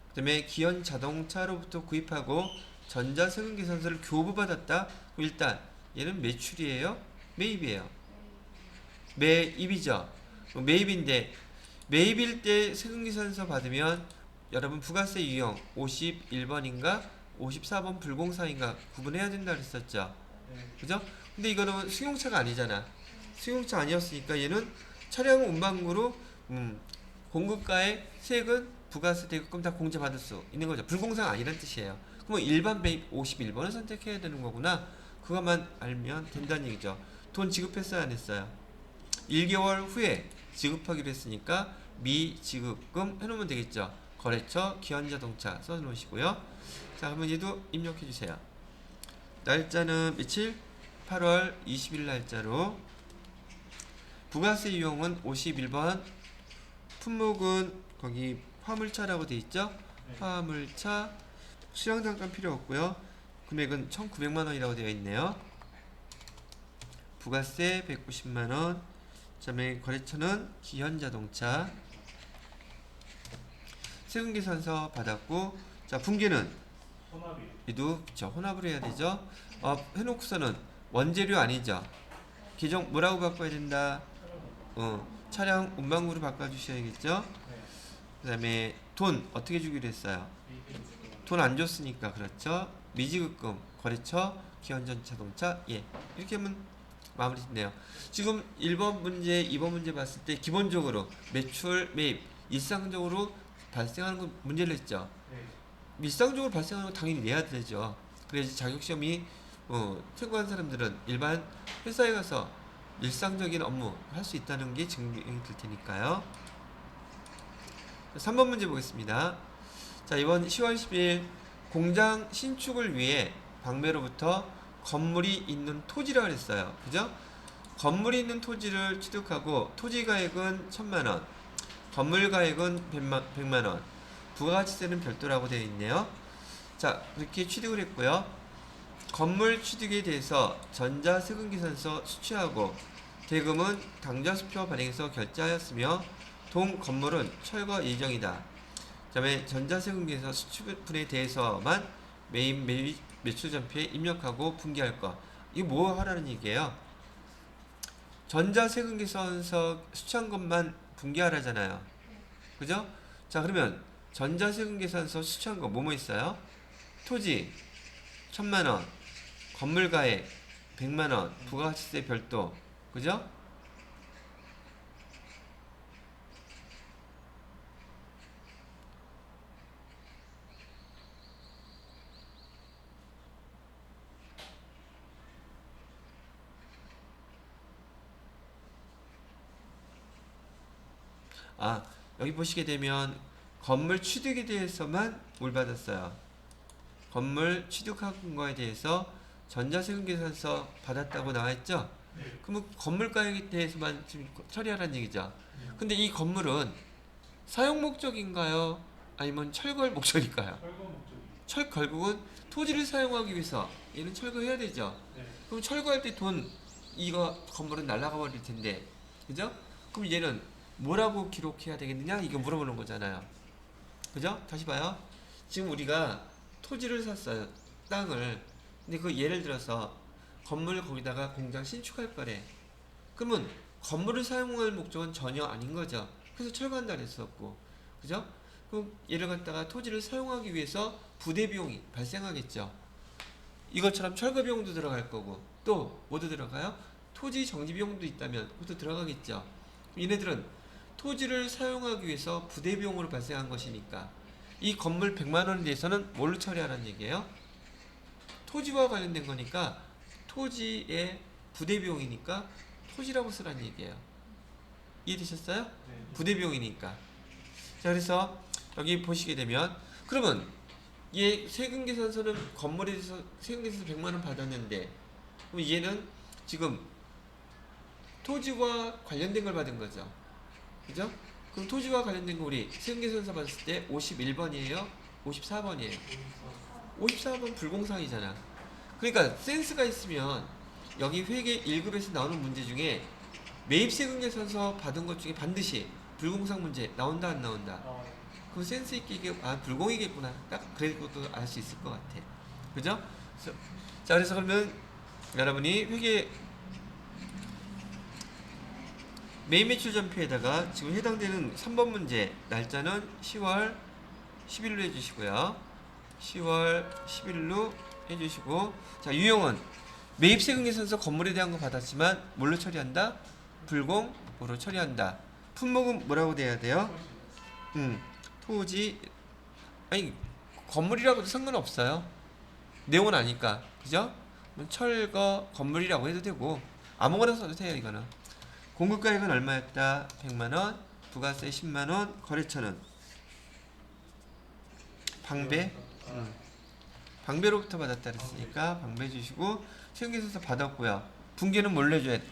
그 다음에 기현 자동차로부터 구입하고 전자세금계산서를 교부받았다. 일단 얘는 매출이에요? 매입이에요? 매입이죠. 매입인데 매입일 때 세금계산서 받으면 여러분 부가세 유형 51번인가 54번 불공사인가 구분해야 된다 그랬었죠. 그죠? 근데 이거는 승용차가 아니잖아. 승용차 아니었으니까 얘는 차량 운반구로 공급가의 세액은 부가세 대금 다 공제받을 수 있는 거죠. 불공사가 아니란 뜻이에요. 그럼 일반 매입 51번을 선택해야 되는 거구나. 그것만 알면 된다는 얘기죠. 돈 지급했어요, 안 했어요? 1개월 후에 지급하기로 했으니까 미지급금 해놓으면 되겠죠. 거래처 기현자동차 써놓으시고요. 자, 그러면 얘도 입력해 주세요. 날짜는 며칠? 8월 20일 날짜로. 부가세 유형은 51번. 품목은 거기 화물차라고 돼 있죠? 화물차. 수량 잠깐 필요 없고요. 금액은 1,900만 원이라고 되어 있네요. 부가세 190만 원. 그다음에 거래처는 기현자동차. 세금계산서 받았고. 자, 분계는 얘도 그쵸, 혼합을 해야 되죠. 해놓고서는 원재료 아니죠. 계정 뭐라고 바꿔야 된다? 차량 운반구로 바꿔주셔야겠죠. 그 다음에 돈 어떻게 주기로 했어요? 돈 안 줬으니까 그렇죠. 미지급금 거래처 기현전자동차. 예, 이렇게 하면 마무리 됐네요. 지금 1번 문제 2번 문제 봤을 때 기본적으로 매출 매입 일상적으로 발생하는 거 문제를 했죠. 일상적으로 발생하는 거 당연히 내야 되죠. 그래야지 자격시험이 통과한 사람들은 일반 회사에 가서 일상적인 업무 할 수 있다는 게 증명이 될 테니까요. 3번 문제 보겠습니다. 자, 이번 10월 10일 공장 신축을 위해 방배로부터 건물이 있는 토지라고 했어요. 그죠? 건물이 있는 토지를 취득하고 토지 가액은 1,000만원, 건물 가액은 100만원, 부가가치세는 별도라고 되어 있네요. 자, 그렇게 취득을 했고요. 건물 취득에 대해서 전자세금계산서 수취하고 대금은 당좌수표 발행해서 결제하였으며 동 건물은 철거 예정이다. 그 다음에 전자세금계산서 수취분에 대해서만 매입 매출전표에 입력하고 분기할 것. 이게 뭐 하라는 얘기예요? 전자세금계산서 수취한 것만 분기하라잖아요. 그죠? 자, 그러면 전자세금계산서 수취한 거 뭐뭐 있어요? 토지 1,000만원, 건물가액 100만원, 부가가치세 별도. 그죠? 아, 여기 보시게 되면 건물 취득에 대해서만 뭘 받았어요. 건물 취득한 거에 대해서 전자세금계산서 받았다고 나와있죠? 네. 그러면 건물가액에 대해서만 지금 처리하라는 얘기죠. 네. 근데 이 건물은 사용 목적인가요? 아니면 철거할 목적일까요? 철거 목적이. 결국은 토지를 사용하기 위해서 얘는 철거해야 되죠. 네. 그럼 철거할 때 돈 이거 건물은 날아가 버릴 텐데, 그죠? 그럼 얘는 뭐라고 기록해야 되겠느냐? 이거 물어보는 거잖아요. 그죠? 다시 봐요. 지금 우리가 토지를 샀어요. 땅을. 근데 그 예를 들어서 건물 거기다가 공장 신축할 거래. 그러면 건물을 사용할 목적은 전혀 아닌 거죠. 그래서 철거한다 그랬었고, 그죠? 그럼 얘를 갖다가 토지를 사용하기 위해서 부대 비용이 발생하겠죠. 이것처럼 철거 비용도 들어갈 거고, 또 뭐도 들어가요? 토지 정지 비용도 있다면 그것도 들어가겠죠. 얘네들은 토지를 사용하기 위해서 부대 비용으로 발생한 것이니까 이 건물 100만 원에 대해서는 뭘로 처리하라는 얘기예요? 토지와 관련된 거니까 토지의 부대 비용이니까 토지라고 쓰라는 얘기예요. 이해되셨어요? 네. 부대 비용이니까. 자, 그래서 여기 보시게 되면 그러면 얘 세금계산서는 건물에 대해서 세금계산서 100만 원 받았는데 그럼 얘는 지금 토지와 관련된 걸 받은 거죠. 그죠? 그럼 토지와 관련된 거 우리 세금계산서 봤을 때 51번이에요? 54번이에요? 54번 불공상이잖아. 그러니까 센스가 있으면 여기 회계 1급에서 나오는 문제 중에 매입세금계산서 받은 것 중에 반드시 불공상 문제 나온다 안 나온다? 그럼 센스 있게 이게 불공이겠구나. 딱 그래도 알 수 있을 것 같아. 그죠? 자, 그래서 그러면 여러분이 회계 매입매출전표에다가 지금 해당되는 3번 문제 날짜는 10월 10일로 해주시고요. 10월 10일로 해주시고, 자, 유형은 매입세금계산서 건물에 대한 거 받았지만 뭘로 처리한다? 불공으로 처리한다. 품목은 뭐라고 돼야 돼요? 토지. 아니, 건물이라고도 상관없어요. 내용은 아니까. 그죠? 철거 건물이라고 해도 되고 아무거나 써도 돼요. 이거는 공급가액은 얼마였다? 100만원, 부가세 10만원, 거래처는 방배. 방배로부터 받았다 그랬으니까 방배 주시고, 세금계산서 받았고요. 분기는 뭘로 해줘야 돼?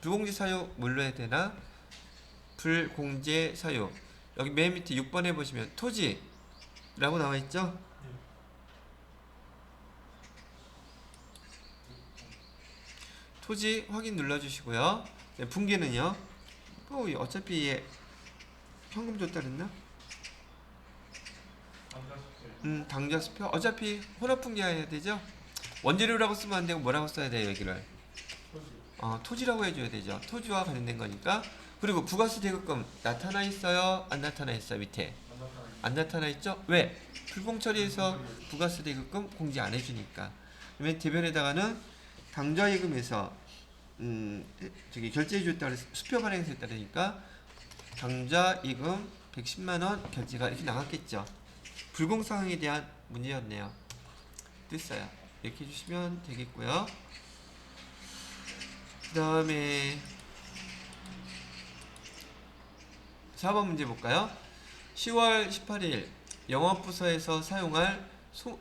불공제 사유 뭘로 해야 되나? 불공제 사유. 여기 맨 밑에 6번에 보시면 토지라고 나와 있죠? 토지 확인 눌러주시고요. 네, 분기는요. 어차피 얘 현금 줬다 그랬나? 당좌수표. 어차피 혼합분기해야 되죠. 원재료라고 쓰면 안 되고 뭐라고 써야 돼요 여기를? 토지라고 해줘야 되죠. 토지와 관련된 거니까. 그리고 부가세 대급금 나타나 있어요? 안 나타나 있어요? 밑에 안 나타나 있죠? 왜? 불공 처리해서 부가세 대급금 공지 안 해주니까. 그러면 대변에다가는 당좌예금에서 결제해줬다 그래서 수표 발행해서 했다 그러니까 당좌예금 110만원 결제가 이렇게 나갔겠죠. 불공상황에 대한 문제였네요. 됐어요. 이렇게 해주시면 되겠고요. 다음에 4번 문제 볼까요? 10월 18일 영업부서에서 사용할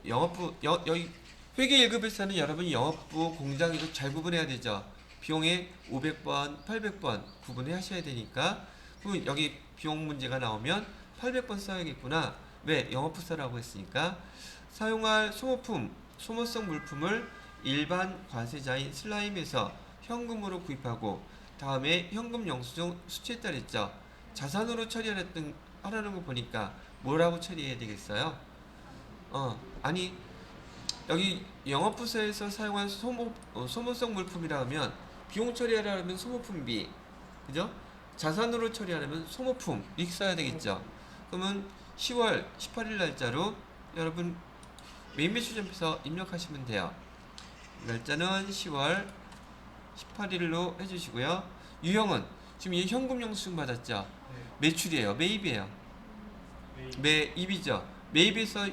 여기 회계 1급에서는 여러분이 영업부 공장에도 잘 구분해야 되죠. 비용에 500번, 800번 구분해 하셔야 되니까 그럼 여기 비용 문제가 나오면 800번 써야겠구나. 왜? 영업부서라고 했으니까 사용할 소모품, 소모성 물품을 일반 과세자인 슬라임에서 현금으로 구입하고 다음에 현금 영수증 수취했다 그랬죠. 자산으로 하라는 거 보니까 뭐라고 처리해야 되겠어요? 아니 여기 영업부서에서 사용한 소모성 물품이라 하면 비용 처리하려면 소모품비, 그죠? 자산으로 처리하려면 소모품 이렇게 써야 되겠죠. 그러면 10월 18일 날짜로 여러분 메인 매출점에서 입력하시면 돼요. 날짜는 10월 18일로 해주시고요. 유형은 지금 이 현금 영수증 받았죠. 네. 매출이에요. 매입이에요. 매입이죠. 매입에서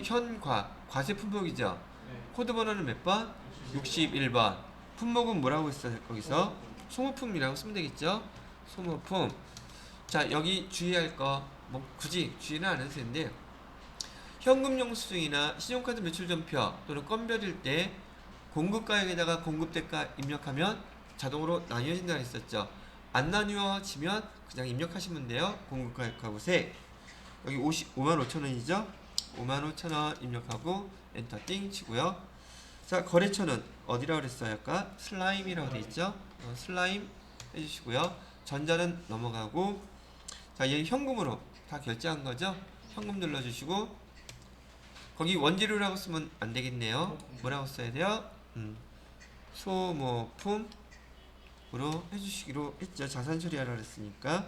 과세 품목이죠. 네. 코드 번호는 몇 번? 61번. 품목은 뭐라고 했어요? 거기서 소모품이라고 쓰면 되겠죠. 소모품. 자, 여기 주의할 거 뭐 굳이 주의는 안 해도 되는데 현금 영수증이나 신용카드 매출전표 또는 건별일 때 공급가액에다가 공급대가 입력하면 자동으로 나뉘어진다 했었죠. 안 나뉘어지면 그냥 입력하시면 돼요. 공급가액하고 세. 여기 55,500원이죠. 55,000원 입력하고 엔터 띵 치고요. 자, 거래처는 어디라고 그랬어요? 아까 슬라임이라고 돼 있죠. 슬라임 해주시고요. 전자는 넘어가고, 자, 얘 현금으로 다 결제한 거죠. 현금 눌러주시고, 거기 원재료라고 쓰면 안 되겠네요. 뭐라고 써야 돼요? 소모품으로 해주시기로 했죠. 자산 처리하라 그랬으니까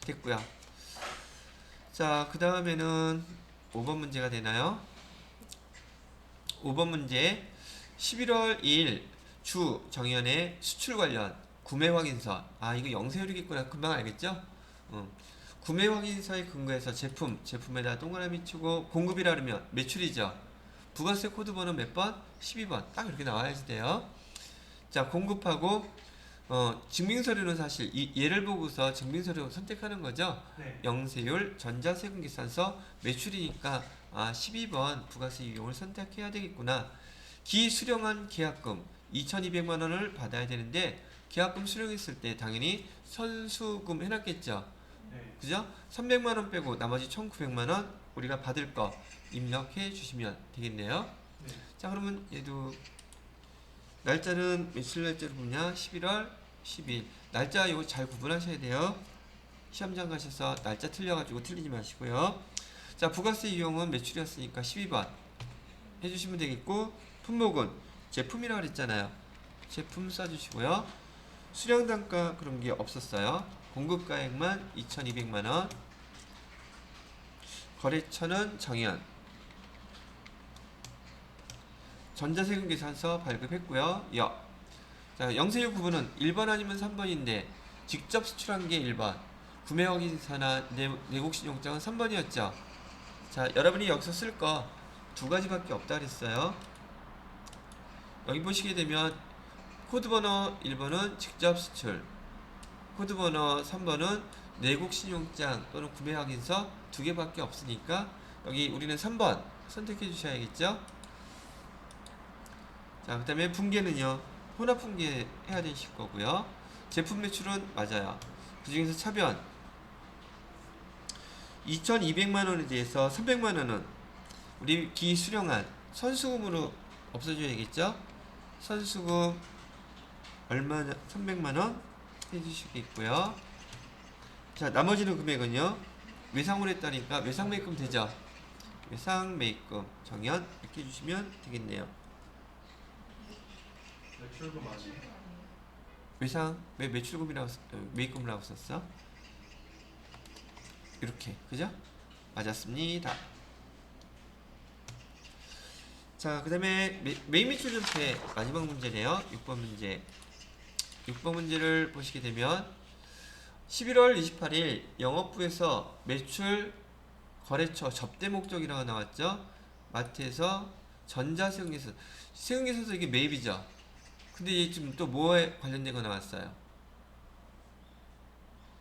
됐고요. 자, 그 다음에는 5번 문제가 되나요? 5번 문제 11월 2일 주 정연의 수출 관련 구매 확인서. 이거 영세율이겠구나. 금방 알겠죠? 구매 확인서에 근거해서 제품에다 동그라미 치고 공급이라 그러면 매출이죠. 부가세 코드 번호 몇 번? 12번. 딱 이렇게 나와야지 돼요. 자, 공급하고 증빙서류는 사실 얘를 보고서 증빙서류 선택하는 거죠. 네. 영세율, 전자세금계산서, 매출이니까 12번 부가세 유형을 선택해야 되겠구나. 기수령한 계약금 2,200만 원을 받아야 되는데 계약금 수령했을 때 당연히 선수금 해놨겠죠. 네. 그죠? 300만 원 빼고 나머지 1,900만 원 우리가 받을 거 입력해 주시면 되겠네요. 네. 자, 그러면 얘도 날짜는 며칠 날짜로 보냐? 11월 10일. 날짜 이거 잘 구분하셔야 돼요. 시험장 가셔서 날짜 틀려가지고 틀리지 마시고요. 자, 부가세 유형은 매출이었으니까 12번 해주시면 되겠고, 품목은 제품이라고 그랬잖아요. 제품 써주시고요. 수령 단가 그런 게 없었어요. 공급가액만 2,200만 원. 거래처는 정연. 전자세금 계산서 발급했고요. 자, 영세율 구분은 1번 아니면 3번인데 직접 수출한 게 1번, 구매 확인서나 내국신용장은 3번이었죠. 자, 여러분이 여기서 쓸 거 두 가지밖에 없다 그랬어요. 여기 보시게 되면 코드 번호 1번은 직접 수출, 코드 번호 3번은 내국신용장 또는 구매 확인서 두 개밖에 없으니까 여기 우리는 3번 선택해 주셔야겠죠. 자, 그 다음에 분계는요, 혼합 분계 해야 되실 거고요. 제품 매출은 맞아요. 그 중에서 차변 2,200만 원에 대해서 300만 원은 우리 기수령한 선수금으로 없어줘야겠죠. 선수금 얼마냐? 300만 원 해주시겠고요. 자, 나머지는 금액은요, 외상으로 했다니까 외상매입금 되죠. 외상매입금 정연 이렇게 해주시면 되겠네요. 매출금 아니에요? 왜 매출금이라고 매입금이라고 썼어? 이렇게, 그죠? 맞았습니다. 자, 그 다음에 메인 매출 전체 마지막 문제네요. 6번 문제. 6번 문제를 보시게 되면 11월 28일 영업부에서 매출 거래처 접대 목적이라고 나왔죠. 마트에서 전자세금계산, 세금계산서 이게 매입이죠. 근데 얘 지금 또 뭐에 관련된 거 나왔어요?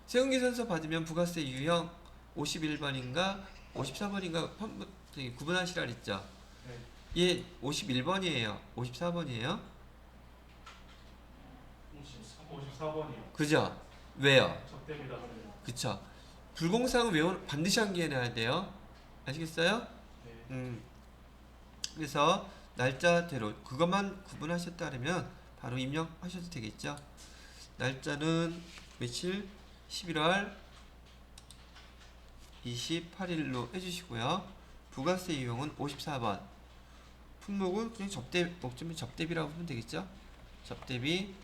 세금계산서 받으면 부가세 유형 51번인가 54번인가 구분하시라 그랬죠? 네. 얘 51번이에요. 54번이에요? 54번이요. 그죠? 왜요? 적대비다. 그쵸? 불공사항은 반드시 암기해놔야 돼요. 아시겠어요? 네. 그래서 날짜대로 그것만 구분하셨다 그러면 바로 입력하셔도 되겠죠. 날짜는 며칠? 11월 28일로 해주시고요. 부가세 유형은 54번. 품목은 그냥 목적은 접대비라고 보면 되겠죠. 접대비.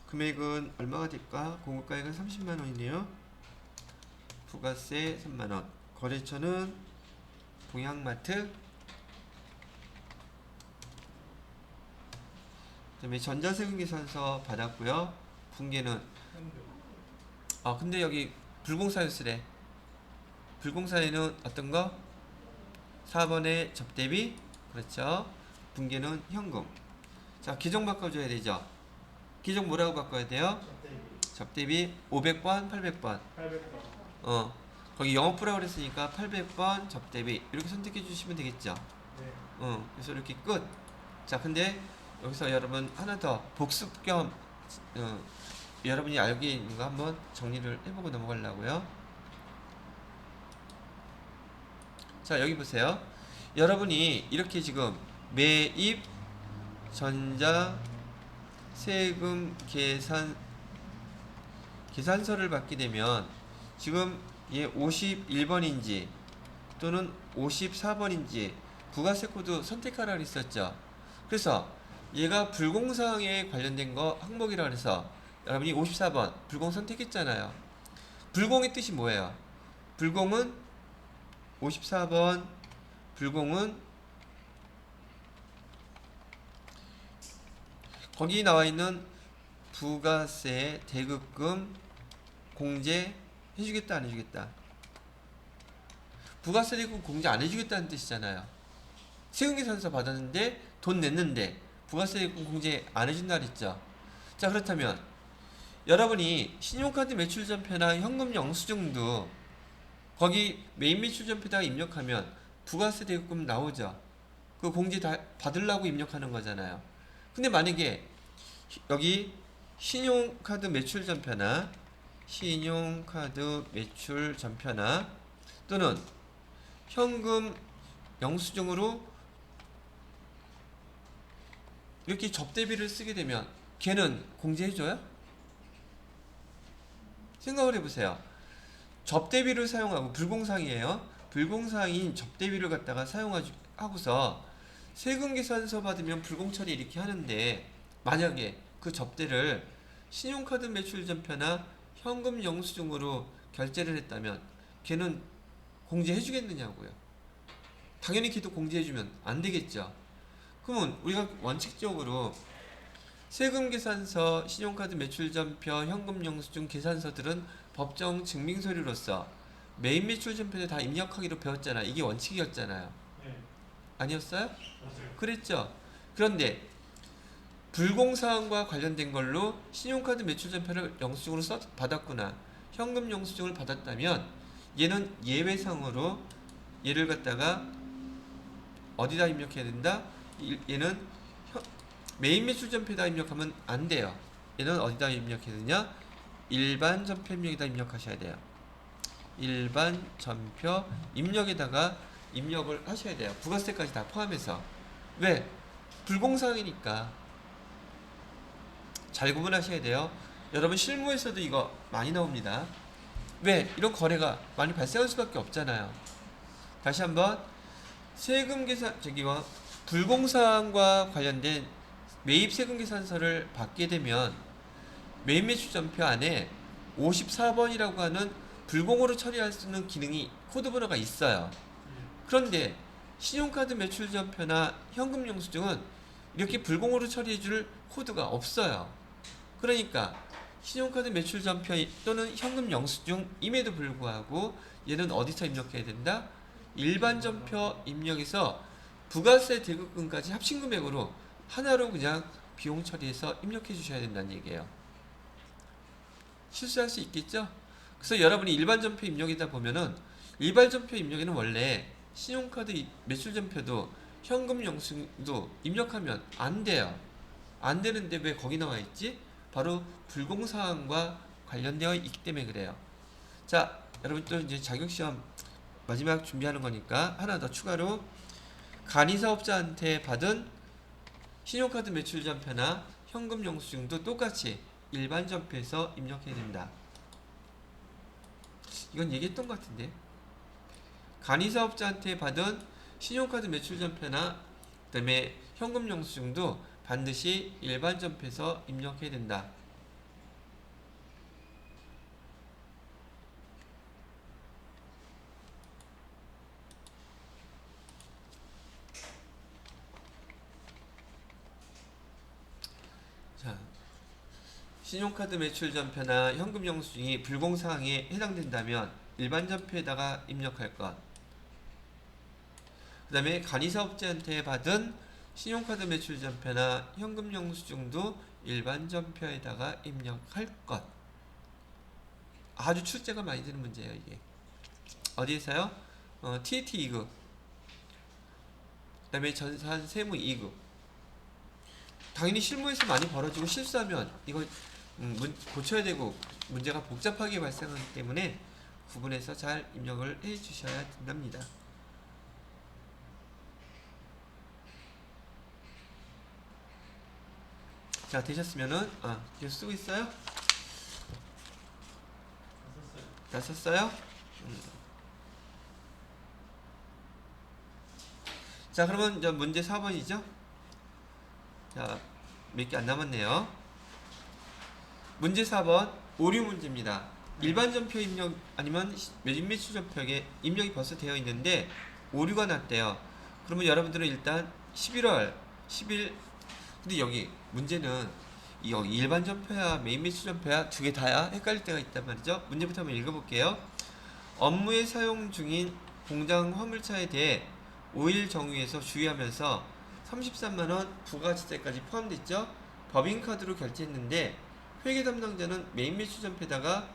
금액은 얼마가 될까? 공급가액은 30만원이네요. 부가세 3만원. 거래처는 동양마트. 그 다음에 전자세금계산서 받았고요. 분계는 근데 여기 불공사였으래. 불공사에는 어떤 거? 4번에 접대비. 그렇죠. 분계는 현금. 자, 계정 바꿔줘야 되죠. 계정 뭐라고 바꿔야 돼요? 접대비 500번, 800번. 800번. 거기 영업부라고 그랬으니까 800번 접대비 이렇게 선택해 주시면 되겠죠. 네. 그래서 이렇게 끝. 자, 근데 여기서 여러분 하나 더 복습 겸 여러분이 알고 있는 거 한번 정리를 해보고 넘어가려고요. 자, 여기 보세요. 여러분이 이렇게 지금 매입 전자 세금 계산서를 받게 되면 지금 얘 51번인지 또는 54번인지 부가세 코드 선택하라 그랬었죠. 그래서 얘가 불공사항에 관련된 거 항목이라 그래서 여러분이 54번 불공 선택했잖아요. 불공의 뜻이 뭐예요? 불공은 54번 불공은 거기 나와 있는 부가세 대급금 공제 해주겠다 안 해주겠다? 부가세 대급금 공제 안 해주겠다는 뜻이잖아요. 세금계산서 받았는데 돈 냈는데 부가세 대급금 공제 안 해준다 그랬죠. 자, 그렇다면 여러분이 신용카드 매출전표나 현금 영수증도 거기 메인 매출전표에다가 입력하면 부가세 대급금 나오죠. 그 공제 다 받으려고 입력하는 거잖아요. 근데 만약에 여기 신용카드 매출전표나 또는 현금 영수증으로 이렇게 접대비를 쓰게 되면 걔는 공제해줘요? 생각을 해보세요. 접대비를 사용하고 불공사항이에요. 불공사항인 접대비를 갖다가 사용하고서 세금계산서 받으면 불공처리 이렇게 하는데 만약에 그 접대를 신용카드 매출전표나 현금 영수증으로 결제를 했다면 걔는 공제해주겠느냐고요. 당연히 걔도 공제해주면 안 되겠죠. 그러면 우리가 원칙적으로 세금계산서, 신용카드 매출전표, 현금 영수증 계산서들은 법정 증빙서류로서 메인 매출전표에 다 입력하기로 배웠잖아. 이게 원칙이었잖아요. 네. 아니었어요? 맞아요. 그랬죠. 그런데 불공사항과 관련된 걸로 신용카드 매출전표를 영수증으로 받았구나, 현금 영수증을 받았다면 얘는 예외상으로 얘를 갖다가 어디다 입력해야 된다? 얘는 메인 매출전표에다 입력하면 안 돼요. 얘는 어디다 입력해야 되냐? 일반 전표 입력에다 입력하셔야 돼요. 일반 전표 입력에다가 입력을 하셔야 돼요. 부가세까지 다 포함해서. 왜? 불공사항이니까. 잘 구분하셔야 돼요. 여러분 실무에서도 이거 많이 나옵니다. 왜? 이런 거래가 많이 발생할 수밖에 없잖아요. 다시 한번 세금 계산 불공사항과 관련된 매입 세금 계산서를 받게 되면 매입 매출전표 안에 54번이라고 하는 불공으로 처리할 수 있는 기능이 코드 번호가 있어요. 그런데 신용카드 매출전표나 현금 영수증은 이렇게 불공으로 처리해줄 코드가 없어요. 그러니까 신용카드 매출전표 또는 현금 영수증임에도 불구하고 얘는 어디서 입력해야 된다? 일반 전표 입력에서 부가세 대급금까지 합친 금액으로 하나로 그냥 비용 처리해서 입력해 주셔야 된다는 얘기예요. 실수할 수 있겠죠? 그래서 여러분이 일반 전표 입력이다 보면은 일반 전표 입력에는 원래 신용카드 매출 전표도 현금 영수증도 입력하면 안 돼요. 안 되는데 왜 거기 나와 있지? 바로 불공사항과 관련되어 있기 때문에 그래요. 자, 여러분 또 이제 자격시험 마지막 준비하는 거니까 하나 더 추가로 간이사업자한테 받은 신용카드 매출 전표나 현금 영수증도 똑같이 일반 전표에서 입력해야 된다. 이건 얘기했던 것 같은데. 간이사업자한테 받은 신용카드 매출 전표나 그다음에 현금 영수증도 반드시 일반 전표에서 입력해야 된다. 자, 신용카드 매출 전표나 현금 영수증이 불공사항에 해당된다면 일반 전표에다가 입력할 것. 그 다음에 간이사업자한테 받은 신용카드 매출 전표나 현금 영수증도 일반 전표에다가 입력할 것. 아주 출제가 많이 되는 문제예요, 이게. 어디에서요? TET 2급. 그 다음에 전산 세무 2급. 당연히 실무에서 많이 벌어지고 실수하면 이거 고쳐야 되고 문제가 복잡하게 발생하기 때문에 구분해서 잘 입력을 해 주셔야 된답니다. 자, 되셨으면은 계속 쓰고 있어요? 다 썼어요? 자, 그러면 이제 문제 4번이죠? 자, 몇 개 안 남았네요. 문제 4번 오류 문제입니다. 일반 전표 입력 아니면 매출 전표에 입력이 벌써 되어 있는데 오류가 났대요. 그러면 여러분들은 일단 11월 10일 근데 여기 문제는 여기 일반 전표야 메인 매출 전표야 두 개 다야 헷갈릴 때가 있단 말이죠. 문제부터 한번 읽어볼게요. 업무에 사용 중인 공장 화물차에 대해 5일 정유에서 주의하면서 33만원 부가지세까지 포함됐죠. 법인카드로 결제했는데 회계 담당자는 메인 매출 전표에다가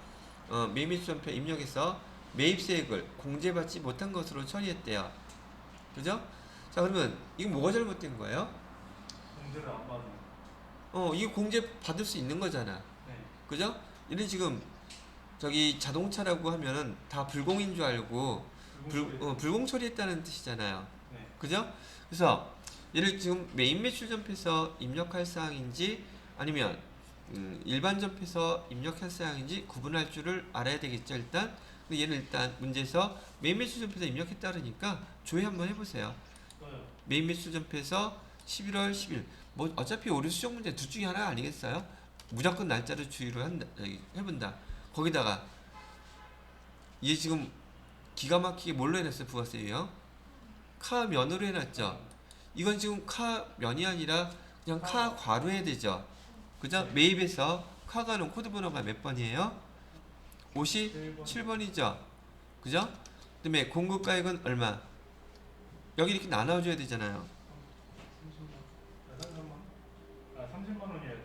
메인 매출 전표 입력해서 매입세액을 공제받지 못한 것으로 처리했대요. 그죠? 자, 그러면 이거 뭐가 잘못된 거예요? 공제를 안 받은. 이거 공제 받을 수 있는 거잖아. 네. 그죠? 얘는 지금 저기 자동차라고 하면은 다 불공인 줄 알고 불공 처리했다는 뜻이잖아요. 네. 그죠? 그래서 얘를 지금 메인 매출 전표에서 입력할 사항인지 아니면 일반 전표에서 입력할 사항인지 구분할 줄을 알아야 되겠죠, 일단. 근데 얘는 일단 문제에서 메인 매출 전표에서 입력했다 그러니까 조회 한번 해보세요. 메인 매출 전표에서 11월 10일. 뭐 어차피 오류 수정 문제 둘 중에 하나 아니겠어요? 무조건 날짜를 주의로 해본다. 거기다가 얘 지금 기가 막히게 뭘로 해놨어요, 부가세요? 카면으로 해놨죠. 이건 지금 카면이 아니라 그냥 카과로 해야 되죠. 그죠? 매입에서 카가는 코드 번호가 몇 번이에요? 57번이죠. 그죠? 그 다음에 공급가액은 얼마? 여기 이렇게 나눠줘야 되잖아요. 30만 원이어야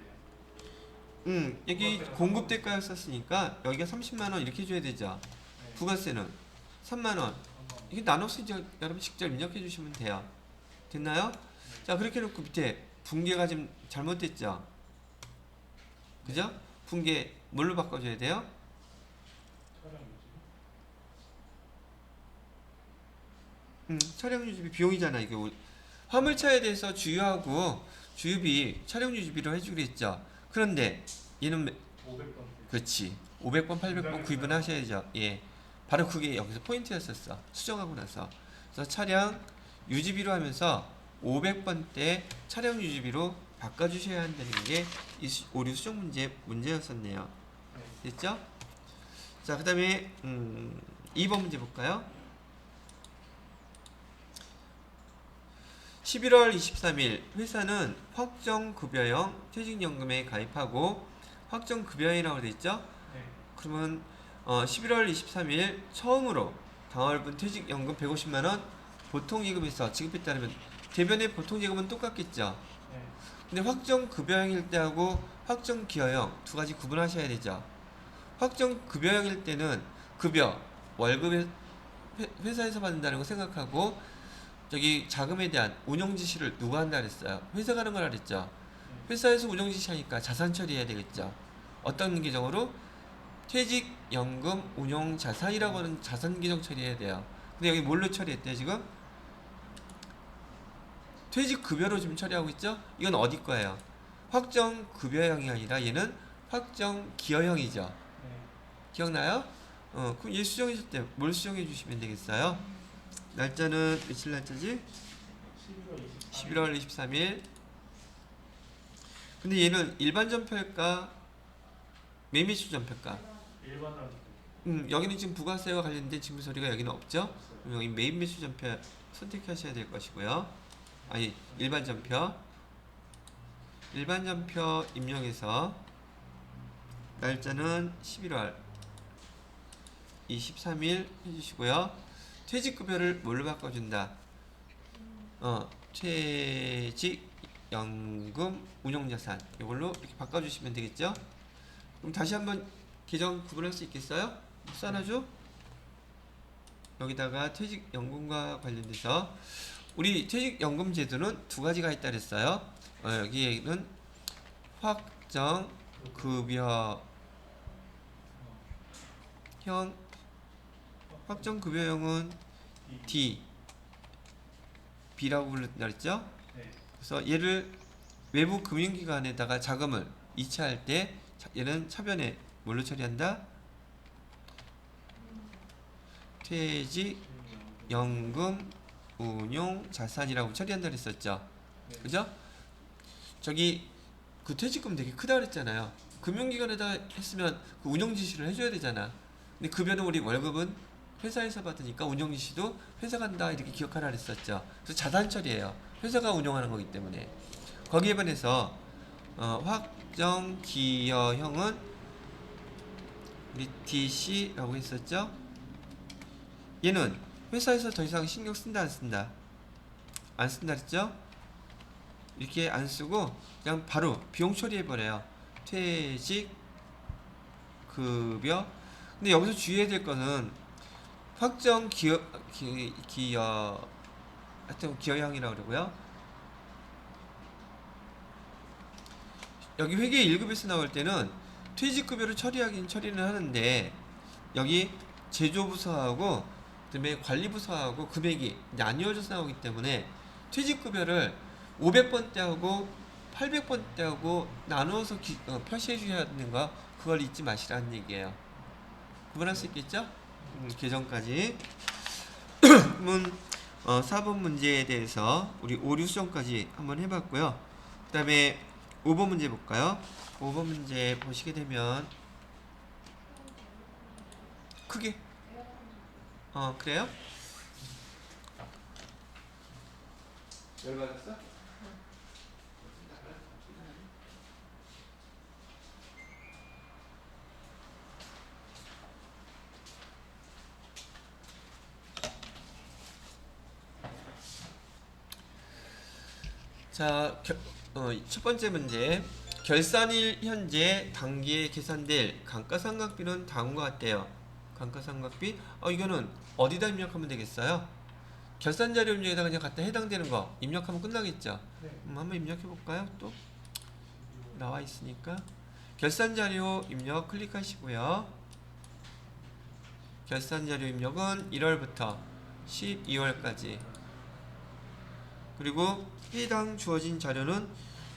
돼요. 여기 공급대가액 썼으니까 여기가 30만원 이렇게 줘야 되죠. 네. 부가세는 3만원. 이게 나눠서 이제 여러분 직접 입력해 주시면 돼요. 됐나요? 자, 그렇게 해놓고 밑에 분계가 지금 잘못됐죠. 그죠? 분계 뭘로 바꿔줘야 돼요? 차량 유지비 비용이잖아. 이게 화물차에 대해서 주유하고 주유비 차량 유지비로 해주기로 했죠. 그런데 얘는 500번. 그렇지 500번 800번 구입은 하셔야죠. 예, 바로 그게 여기서 포인트였었어. 수정하고 나서. 그래서 차량 유지비로 하면서 500번 때 차량 유지비로 바꿔주셔야 한다는 게 이 오류 수정 문제였었네요. 됐죠? 자, 그 다음에 2번 문제 볼까요? 11월 23일 회사는 확정급여형 퇴직연금에 가입하고 확정급여형이라고 되어 있죠? 네. 그러면 11월 23일 처음으로 당월분 퇴직연금 150만 원 보통예금에서 지급에 따르면 대변의 보통예금은 똑같겠죠. 네. 근데 확정급여형일 때하고 확정기여형 두 가지 구분하셔야 되죠. 확정급여형일 때는 급여, 월급 회사에서 받는다는 거 생각하고 저기 자금에 대한 운용 지시를 누가 한다 그랬어요? 회사가 하는 거라 그랬죠. 회사에서 운용 지시하니까 자산 처리해야 되겠죠. 어떤 계정으로? 퇴직연금 운용자산이라고 하는 자산 계정 처리해야 돼요. 근데 여기 뭘로 처리했대요 지금? 퇴직급여로 지금 처리하고 있죠? 이건 어디 거예요? 확정급여형이 아니라 얘는 확정기여형이죠. 네. 기억나요? 그럼 얘 수정해줄 때 뭘 수정해 주시면 되겠어요? 날짜는 며칠 날짜지? 11월 23일. 근데 얘는 일반 전표일까? 매매수 전표일까? 일반 여기는 지금 부가세와 관련된 징수서류가 여기는 없죠? 그럼 여기 매입매수 전표 선택하셔야 될 것이고요. 아니 일반 전표. 일반 전표 입력해서 날짜는 11월 23일 해주시고요. 퇴직급여를 뭘로 바꿔준다? 퇴직연금 운용자산 이걸로 이렇게 바꿔주시면 되겠죠? 그럼 다시 한번 계정 구분할 수 있겠어요? 써놔줘? 여기다가 퇴직연금과 관련돼서 우리 퇴직연금 제도는 두 가지가 있다 그랬어요. 여기에는 확정급여형, 확정급여형은 D, B라고 불렀다 그랬죠? 네. 그래서 얘를 외부 금융기관에다가 자금을 이체할 때 얘는 차변에 뭘로 처리한다? 퇴직연금 운용자산이라고 처리한다 그랬었죠. 네. 그죠? 저기 그 퇴직금 되게 크다 그랬잖아요. 금융기관에다 했으면 그 운용지시를 해줘야 되잖아. 근데 급여는 우리 월급은 회사에서 받으니까 운용지시도 회사 간다 이렇게 기억하라 그랬었죠. 그래서 자산 처리예요. 회사가 운영하는 거기 때문에. 거기에 반해서 확정기여형은 우리 DC라고 했었죠. 얘는 회사에서 더 이상 신경 쓴다 안 쓴다? 안 쓴다 그랬죠? 이렇게 안 쓰고 그냥 바로 비용 처리해 버려요. 퇴직 급여. 근데 여기서 주의해야 될 거는 확정 기여 하여튼 기여형이라고 그러고요. 여기 회계 1급에서 나올 때는 퇴직급여를 처리는 하는데 여기 제조부서하고 그다음에 관리부서하고 금액이 나뉘어져서 나오기 때문에 퇴직급여를 500번대하고 800번대하고 나누어서 표시해 주셔야 되는 거 그걸 잊지 마시라는 얘기예요. 구분할 수 있겠죠? 계정까지. 그러면 4번 문제에 대해서 우리 오류 수정까지 한번 해봤고요. 그 다음에 5번 문제 볼까요? 5번 문제 보시게 되면 크게 그래요? 열받았어? 자, 첫 번째 문제. 결산일 현재 당기에 계산될 감가상각비는 다음과 같대요. 감가상각비? 이거는 어디다 입력하면 되겠어요? 결산자료 입력에다 그냥 갖다 해당되는 거 입력하면 끝나겠죠? 네. 한번 입력해 볼까요? 또 나와 있으니까 결산자료 입력 클릭하시고요. 결산자료 입력은 1월부터 12월까지. 그리고 해당 주어진 자료는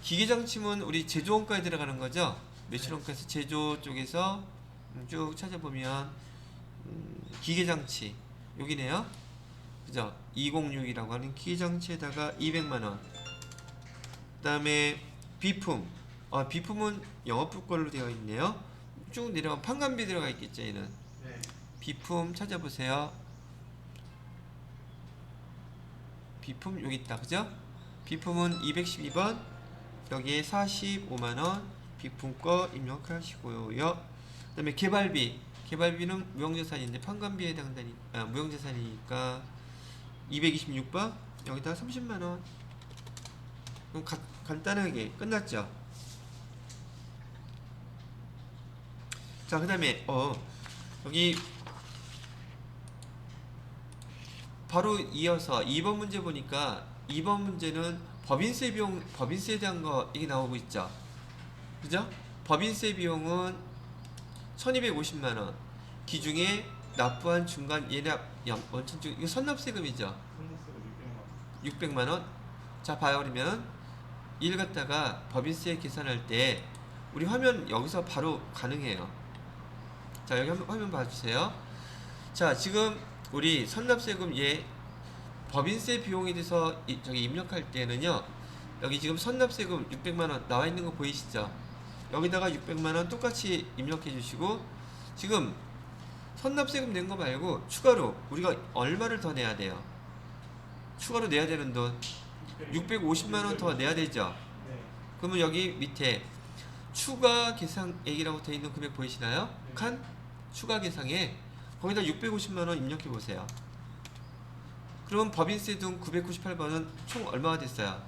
기계장치면 우리 제조원가에 들어가는 거죠. 매출원가에서 제조 쪽에서 쭉 찾아보면 기계장치 여기네요. 그죠? 206이라고 하는 기계장치에다가 200만원. 그 다음에 비품. 비품은 영업부 걸로 되어 있네요. 쭉 내려가면 판관비 들어가 있겠죠. 얘는 네. 비품 찾아보세요. 비품 여기 있다. 그죠? 비품은 212번 여기에 45만원 비품 거 입력하시고요. 그 다음에 개발비 개발비는 무형자산인데 판관비에 해당되니까 무형자산이니까 226번 여기다 30만 원. 그럼 간단하게 끝났죠. 자, 그다음에 여기 바로 이어서 2번 문제 보니까 2번 문제는 법인세 비용, 법인세에 대한 거 이게 나오고 있죠. 그죠? 법인세 비용은 1250만 원. 기중에 납부한 중간 예납 원천 중 이거 선납세금이죠. 선납세가 600만 원. 자, 봐요. 그러면 이를 갖다가 법인세 계산할 때 우리 화면 여기서 바로 가능해요. 자, 여기 한번 화면 봐주세요. 자, 지금 우리 선납세금 법인세 비용에 대해서 저기 입력할 때는요, 여기 지금 선납세금 600만 원 나와 있는 거 보이시죠? 여기다가 600만 원 똑같이 입력해 주시고, 지금 선납세금 낸 거 말고 추가로 우리가 얼마를 더 내야 돼요? 추가로 내야 되는 돈 650만 원 더 내야 되죠? 네. 그러면 여기 밑에 추가 계상액이라고 되어 있는 금액 보이시나요? 네. 칸 추가 계상액 거기다 650만 원 입력해 보세요. 그럼 법인세 등 998번은 총 얼마가 됐어요?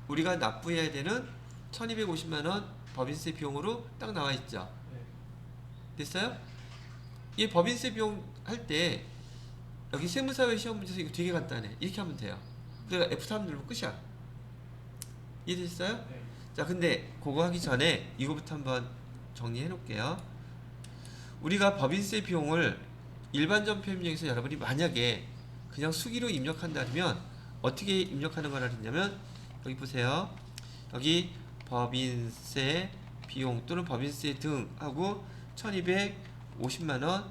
우리가 납부해야 되는 1250만 원 법인세 비용으로 딱 나와 있죠. 네. 됐어요? 이 법인세 비용 할 때 여기 세무사회 시험 문제에서 이거 되게 간단해. 이렇게 하면 돼요. 그러니까 F3 누르면 끝이야. 이해됐어요? 네. 자, 근데 그거 하기 전에 이거부터 한번 정리해 놓을게요. 우리가 법인세 비용을 일반전 표입력에서 여러분이 만약에 그냥 수기로 입력한다면 어떻게 입력하는 거라 했냐면 여기 보세요. 여기 법인세 비용 또는 법인세 등 하고 1250만 원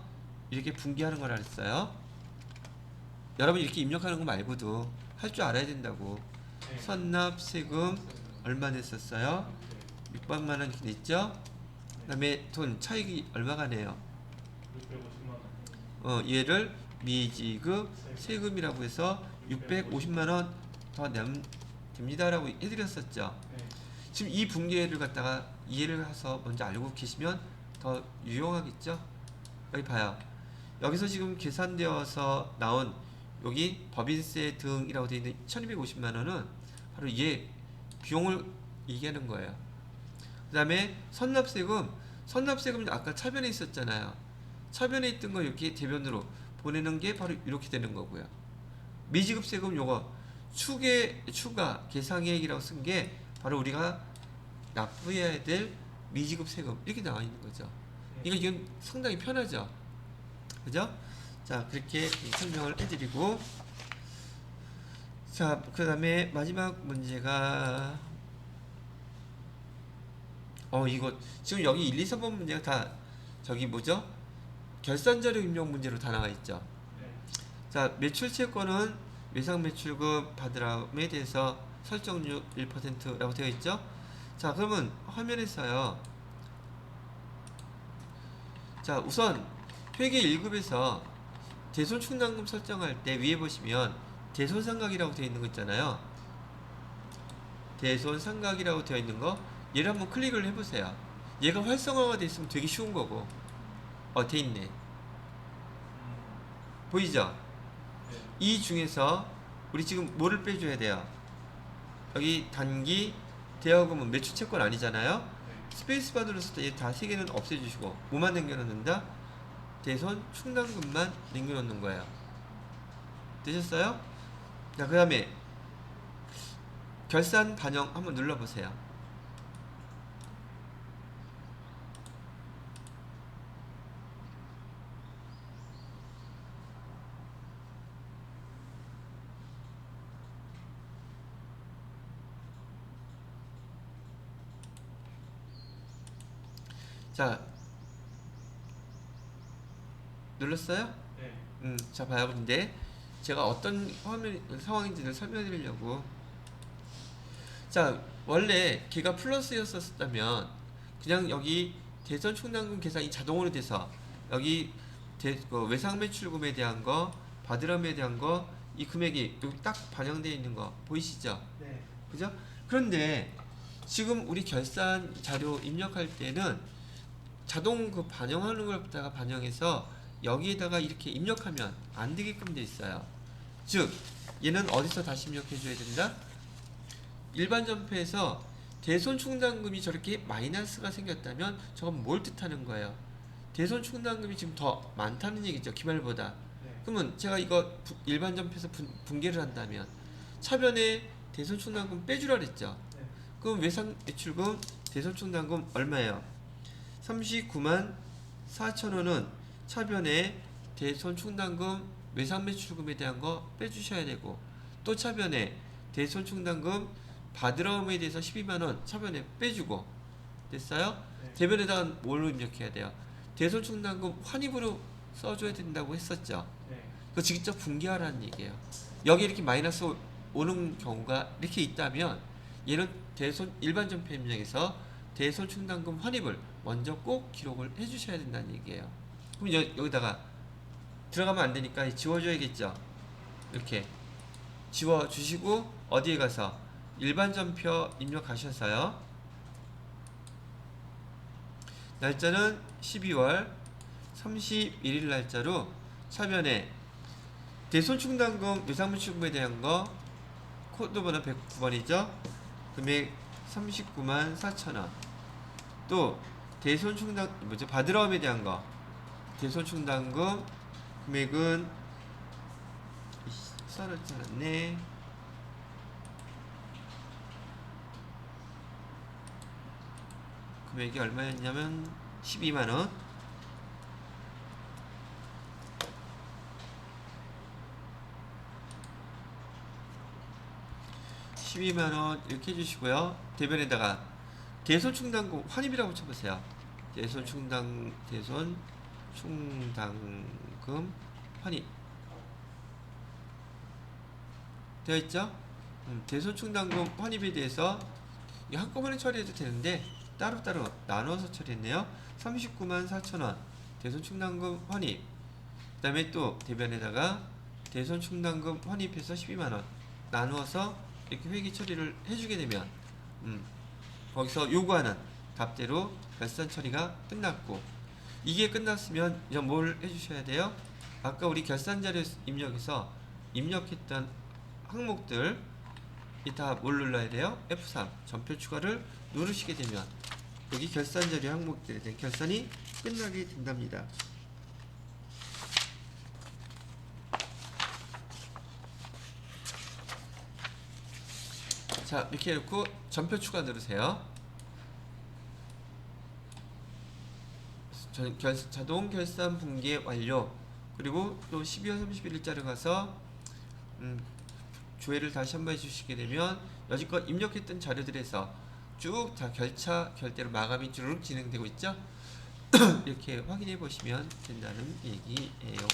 이렇게 분기하는 거라 했어요. 여러분 이렇게 입력하는 거 말고도 할 줄 알아야 된다고. 네. 선납세금 얼마 냈었어요? 600만 원 이렇게 냈죠? 그 다음에 돈 차익이 얼마가 내요? 650만 원. 얘를 미지급 세금이라고 해서 650만 원 더 내면 됩니다라고 해드렸었죠. 네. 지금 이 분기를 갖다가 이해를 해서 먼저 알고 계시면 더 유용하겠죠? 여기 봐요. 여기서 지금 계산되어서 나온 여기 법인세 등이라고 되어 있는 1250만 원은 바로 얘 비용을 얘기하는 거예요. 그 다음에 선납세금 아까 차변에 있었잖아요. 차변에 있던 거 이렇게 대변으로 보내는 게 바로 이렇게 되는 거고요. 미지급세금 요거 추가 계상액이라고 쓴 게 바로 우리가 납부해야 될 미지급세금 이렇게 나와 있는 거죠. 이건 상당히 편하죠. 그죠? 자, 그렇게 설명을 해드리고, 자, 그 다음에 마지막 문제가 이거 지금 여기 1, 2, 3번 문제가 다 저기 뭐죠? 결산자료 입력 문제로 다 나와 있죠. 네. 자, 매출채권은 외상매출금 받으람에 대해서 설정률 1%라고 되어 있죠. 자, 그러면 화면에서요. 자, 우선 회계 1급에서 대손충당금 설정할 때 위에 보시면 대손상각이라고 되어 있는 거 있잖아요. 대손상각이라고 되어 있는 거 얘를 한번 클릭을 해보세요. 얘가 활성화가 되어 있으면 되게 쉬운 거고 돼 있네. 보이죠? 네. 이 중에서 우리 지금 뭐를 빼줘야 돼요? 여기 단기 대여금은 매출채권 아니잖아요. 네. 스페이스바 눌렀을 때 다 세 개는 없애주시고 뭐만 남겨놓는다? 대손 충당금만 남겨놓는 거예요. 되셨어요? 자, 그 다음에 결산 반영 한번 눌러보세요. 자, 눌렀어요? 네. 자, 봐요. 근데 제가 어떤 상황인지를 설명해 드리려고. 자, 원래 걔가 플러스였었다면 그냥 여기 대선 충당금 계산이 자동으로 돼서 여기 외상매출금에 대한 거, 받으람에 대한 거, 이 금액이 여기 딱 반영되어 있는 거 보이시죠? 네. 그죠? 그런데 지금 우리 결산 자료 입력할 때는 자동 그 반영하는 걸 갖다가 반영해서 여기에다가 이렇게 입력하면 안 되게끔 돼 있어요. 즉 얘는 어디서 다시 입력해 줘야 된다? 일반 점표에서 대손 충당금이 저렇게 마이너스가 생겼다면 저건 뭘 뜻하는 거예요? 대손 충당금이 지금 더 많다는 얘기죠. 기말보다. 네. 그러면 제가 이거 일반 점표에서 분계를 한다면 차변에 대손 충당금 빼주라 그랬죠. 네. 그럼 외상 매출금 대손 충당금 얼마예요? 39만 4천 원은 차변에 대손 충당금 외상 매출금에 대한 거 빼주셔야 되고, 또 차변에 대손 충당금 받으러움에 대해서 12만원 차변에 빼주고, 됐어요? 네. 대변에다가 뭘로 입력해야 돼요? 대손 충당금 환입으로 써줘야 된다고 했었죠. 네. 그 직접 분기하라는 얘기예요. 여기 이렇게 마이너스 오는 경우가 이렇게 있다면 얘는 대손 일반 점표 입력에서 대손 충당금 환입을 먼저 꼭 기록을 해주셔야 된다는 얘기예요. 그럼 여기다가 들어가면 안 되니까 지워줘야겠죠. 이렇게 지워주시고 어디에 가서 일반 점표 입력하셔서요. 날짜는 12월 31일 날짜로 차변에 대손 충당금 외상매출금에 대한 거 코드번호 109번이죠. 금액 39만 4천원. 또 대손 충당 받으러움에 대한 거 대손 충당금 금액은 써놓지 않았네. 금액이 얼마였냐면 12만원. 이렇게 해주시고요. 대변에다가 대손 충당금 환입이라고 쳐보세요. 대손 충당금 환입 되어 있죠? 대손 충당금 환입에 대해서 한꺼번에 처리해도 되는데 따로따로 나눠서 처리했네요. 39만 4천원 대손 충당금 환입. 그 다음에 또 대변에다가 대손 충당금 환입해서 12만원 나누어서 이렇게 회계 처리를 해주게 되면 거기서 요구하는 답대로 결산 처리가 끝났고, 이게 끝났으면 이제 뭘 해주셔야 돼요? 아까 우리 결산 자료 입력해서 입력했던 항목들 다 뭘 눌러야 돼요? F3 전표 추가를 누르시게 되면 여기 결산 자료 항목들에 대한 결산이 끝나게 된답니다. 자, 이렇게 해놓고 전표 추가 누르세요. 자동 결산 분계 완료. 그리고 또 12월 31일자로 가서 조회를 다시 한번 해주시게 되면 여지껏 입력했던 자료들에서 쭉 다 결대로 마감이 쭉 진행되고 있죠. 이렇게 확인해 보시면 된다는 얘기예요.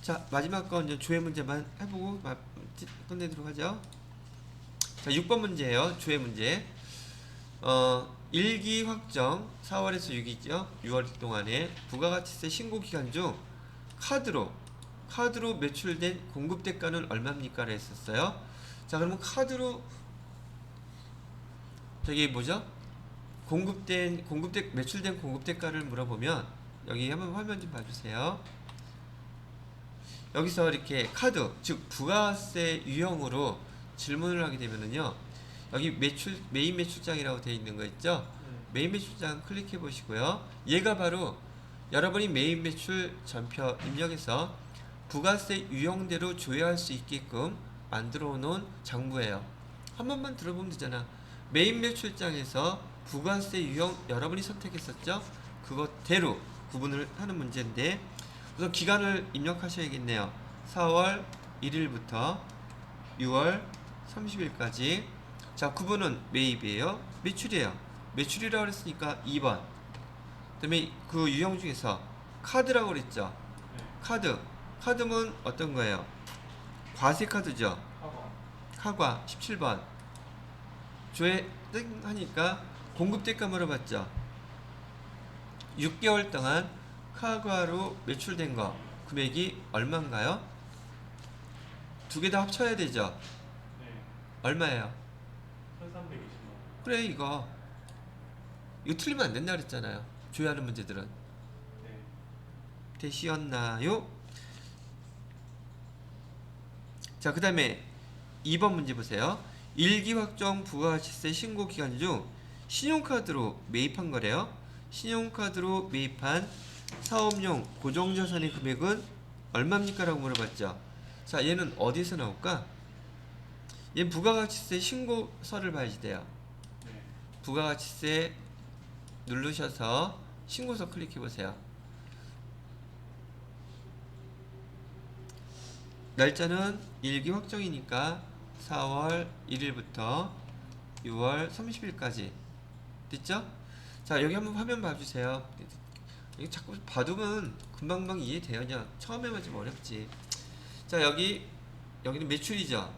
자, 마지막 건 이제 조회 문제만 해보고 끝내도록 하죠. 자, 6번 문제예요. 조회 문제. 일기 확정 4월에서 6이죠. 6월 동안에 부가가치세 신고 기간 중 카드로 매출된 공급 대가는 얼마입니까? 를 했었어요. 자, 그러면 카드로 저기 뭐죠? 매출된 공급 대가를 물어보면 여기 한번 화면 좀 봐주세요. 여기서 이렇게 카드, 즉 부가세 유형으로 질문을 하게 되면은요, 여기 메인 매출장이라고 되어 있는 거 있죠? 메인 매출장 클릭해 보시고요. 얘가 바로 여러분이 메인 매출 전표 입력해서 부가세 유형대로 조회할 수 있게끔 만들어 놓은 장부예요. 한 번만 들어보면 되잖아. 메인 매출장에서 부가세 유형 여러분이 선택했었죠? 그것대로 구분을 하는 문제인데, 우선 기간을 입력하셔야겠네요. 4월 1일부터 6월 30일까지. 자, 구분은 매입이에요. 매출이에요. 매출이라고 그랬으니까 2번. 그 다음에 그 유형 중에서 카드라고 그랬죠. 카드는 어떤 거예요? 과세 카드죠. 카과 17번. 조회 땡 하니까 공급대가 물어봤죠. 6개월 동안 카과로 매출된 거 금액이 얼마인가요? 두 개 다 합쳐야 되죠. 네. 얼마예요? 1320만. 그래, 이거 이거 틀리면 안 된다 그랬잖아요. 조회하는 문제들은. 네. 되시었나요? 자, 그 다음에 2번 문제 보세요. 일기 확정 부가가치세 신고 기간 중 신용카드로 매입한 거래요. 신용카드로 매입한 사업용 고정자산의 금액은 얼마입니까? 라고 물어봤죠. 자, 얘는 어디서 나올까? 얘는 부가가치세 신고서를 봐야지 돼요. 네. 부가가치세 누르셔서 신고서 클릭해 보세요. 날짜는 일기 확정이니까 4월 1일부터 6월 30일까지 됐죠? 자, 여기 한번 화면 봐주세요. 이거 자꾸 봐두면 금방금방 이해돼요. 그냥 처음에만 좀 어렵지. 자, 여기는 매출이죠.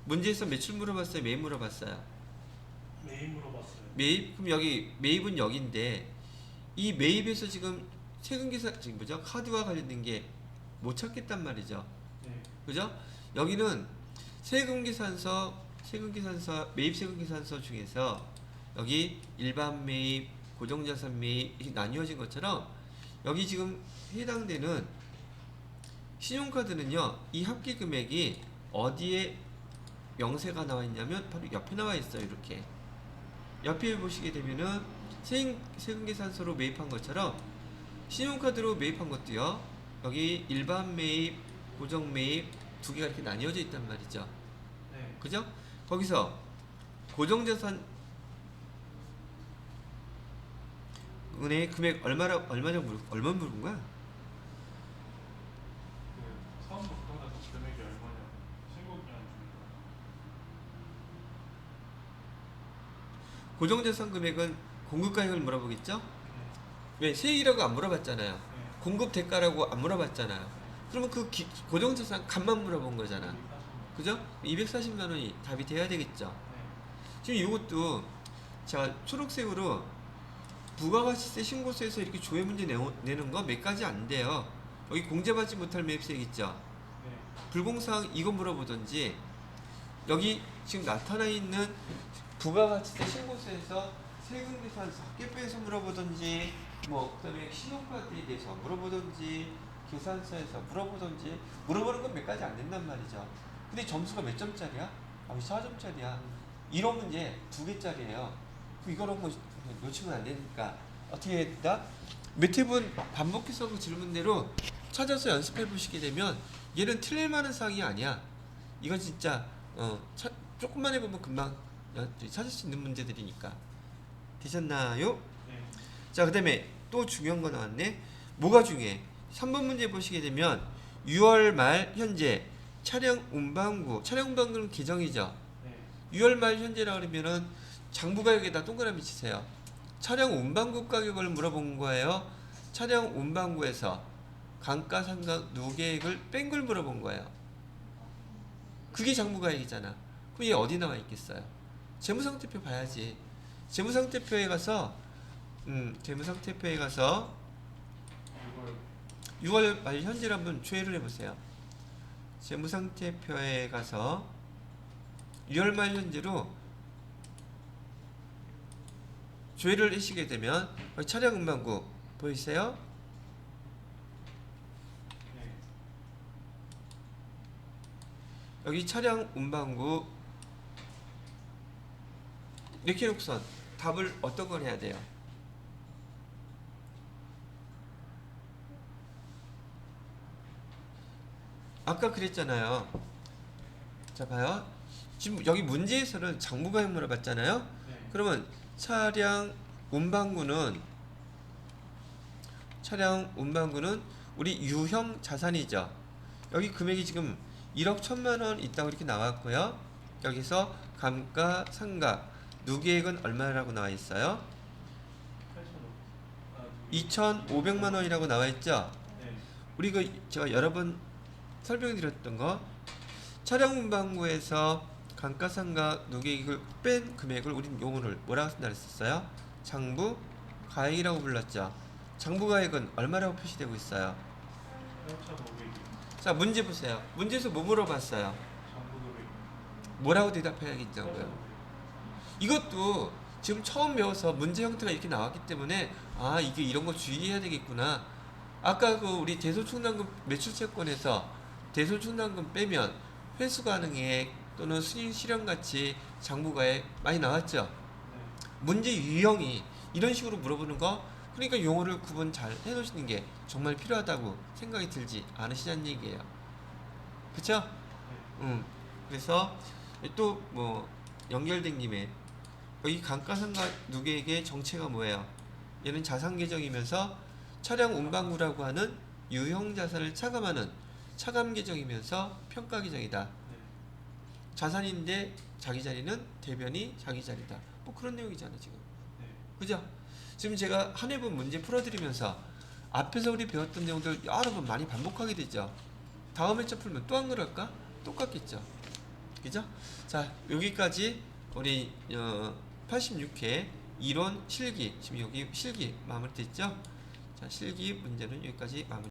문제에서 매출 물어봤어요? 매입 물어봤어요? 매입 물어봤어요. 매입? 그럼 여기 매입은 여기인데 이 매입에서 지금 세금계산 지금 뭐죠? 카드와 관련된 게 못 찾겠단 말이죠. 네. 그죠? 여기는 매입 세금계산서 중에서 여기 일반 매입, 고정자산 매입 이렇게 나뉘어진 것처럼 여기 지금 해당되는 신용카드는요, 이 합계 금액이 어디에 명세가 나와 있냐면 바로 옆에 나와 있어요. 이렇게 옆에 보시게 되면은 세금계산서로 매입한 것처럼 신용카드로 매입한 것도요, 여기 일반 매입, 고정 매입 두 개가 이렇게 나뉘어져 있단 말이죠. 네. 그죠? 거기서 고정자산 은행 금액 얼마 물은 거야? 그 사업부 부동산 금액이 얼마냐고 신고 기간 중이요. 고정자산 금액은 공급가액을 물어보겠죠? 네. 왜 세일이라고 안 물어봤잖아요. 네. 공급 대가라고 안 물어봤잖아요. 그러면 그 고정자산 값만 물어본 거잖아. 그죠? 240만 원이 답이 돼야 되겠죠. 네. 지금 이것도 자, 초록색으로 부가가치세 신고서에서 이렇게 조회 문제 내는 거 몇 가지 안 돼요. 여기 공제받지 못할 매입세액 있죠. 네. 불공사항 이거 물어보든지, 여기 지금 나타나 있는 부가가치세 신고서에서 세금계산서 합계표에서 물어보든지, 뭐 그다음에 신용카드에 대해서 물어보든지, 계산서에서 물어보든지, 물어보는 건 몇 가지 안 된단 말이죠. 근데 점수가 몇 점짜리야? 4점짜리야. 이런 문제 2개짜리예요. 이거는 뭐 놓치면 안 되니까 어떻게 해야 된다? 몇 회분 반복해서 그 질문대로 찾아서 연습해 보시게 되면 얘는 틀릴 만한 사항이 아니야. 이건 진짜 조금만 해보면 금방 찾을 수 있는 문제들이니까. 되셨나요? 네. 자, 그 다음에 또 중요한 거 나왔네. 뭐가 중요해? 3번 문제 보시게 되면 6월 말 현재 차량 운반구는 계정이죠. 네. 6월 말 현재라 그러면은 장부가격에다 동그라미 치세요. 차량 운반구 가격을 물어본 거예요. 차량 운반구에서 감가상각 누계액을 뺀 걸 물어본 거예요. 그게 장부가액이잖아. 그럼 얘 어디 나와 있겠어요? 재무상태표 봐야지. 재무상태표에 가서 6월 말 현재를 한번 조회를 해보세요. 재무상태표에 가서 6월 말 현재로 조회를 하시게 되면 차량 운반구 보이세요? 네. 여기 차량 운반구 이렇게 놓고선 답을 어떤 걸 해야 돼요? 아까 그랬잖아요. 자, 봐요. 지금 여기 문제에서는 장부가액 물어봤잖아요. 네. 그러면 차량 운반구는 우리 유형 자산이죠. 여기 금액이 지금 1억 1천만 원 있다고 이렇게 나왔고요. 여기서 감가상각 누계액은 얼마라고 나와 있어요? 2,500만 원이라고 나와 있죠. 네. 우리 제가 여러 번 설명드렸던 거, 차량 운반구에서 감가상각 누계액을 뺀 금액을 우린 용어를 뭐라고 쓴다 그랬었어요? 장부가액이라고 불렀죠. 장부가액은 얼마라고 표시되고 있어요? 8,500이. 자, 문제 보세요. 문제에서 뭐 물어봤어요? 장부 금액. 뭐라고 대답해야겠냐고요? 이것도 지금 처음 배워서 문제 형태가 이렇게 나왔기 때문에 아 이게 이런 거 주의해야 되겠구나. 아까 그 우리 대소충당금 매출채권에서 대소충당금 빼면 회수가능액 또는 수익실현가치 장부가액 많이 나왔죠. 네. 문제 유형이 이런 식으로 물어보는 거, 그러니까 용어를 구분 잘 해놓으시는 게 정말 필요하다고 생각이 들지 않으시냐는 얘기예요. 그쵸? 네. 그래서 또 뭐 연결된 김에 여기 감가상각 누계액의 정체가 뭐예요? 얘는 자산 계정이면서 차량 운반구라고 하는 유형 자산을 차감하는 차감 계정이면서 평가 계정이다. 네. 자산인데 자기 자리는 대변이 자기 자리다. 뭐 그런 내용이잖아 지금. 네. 그죠? 지금 제가 한 회분 문제 풀어드리면서 앞에서 우리 배웠던 내용들 여러 번 많이 반복하게 되죠. 다음 회차 풀면 또 안 그럴까? 똑같겠죠. 그죠? 자, 여기까지 우리 86회 이론 실기, 지금 여기 실기 마무리됐죠? 자, 실기 문제는 여기까지 마무리.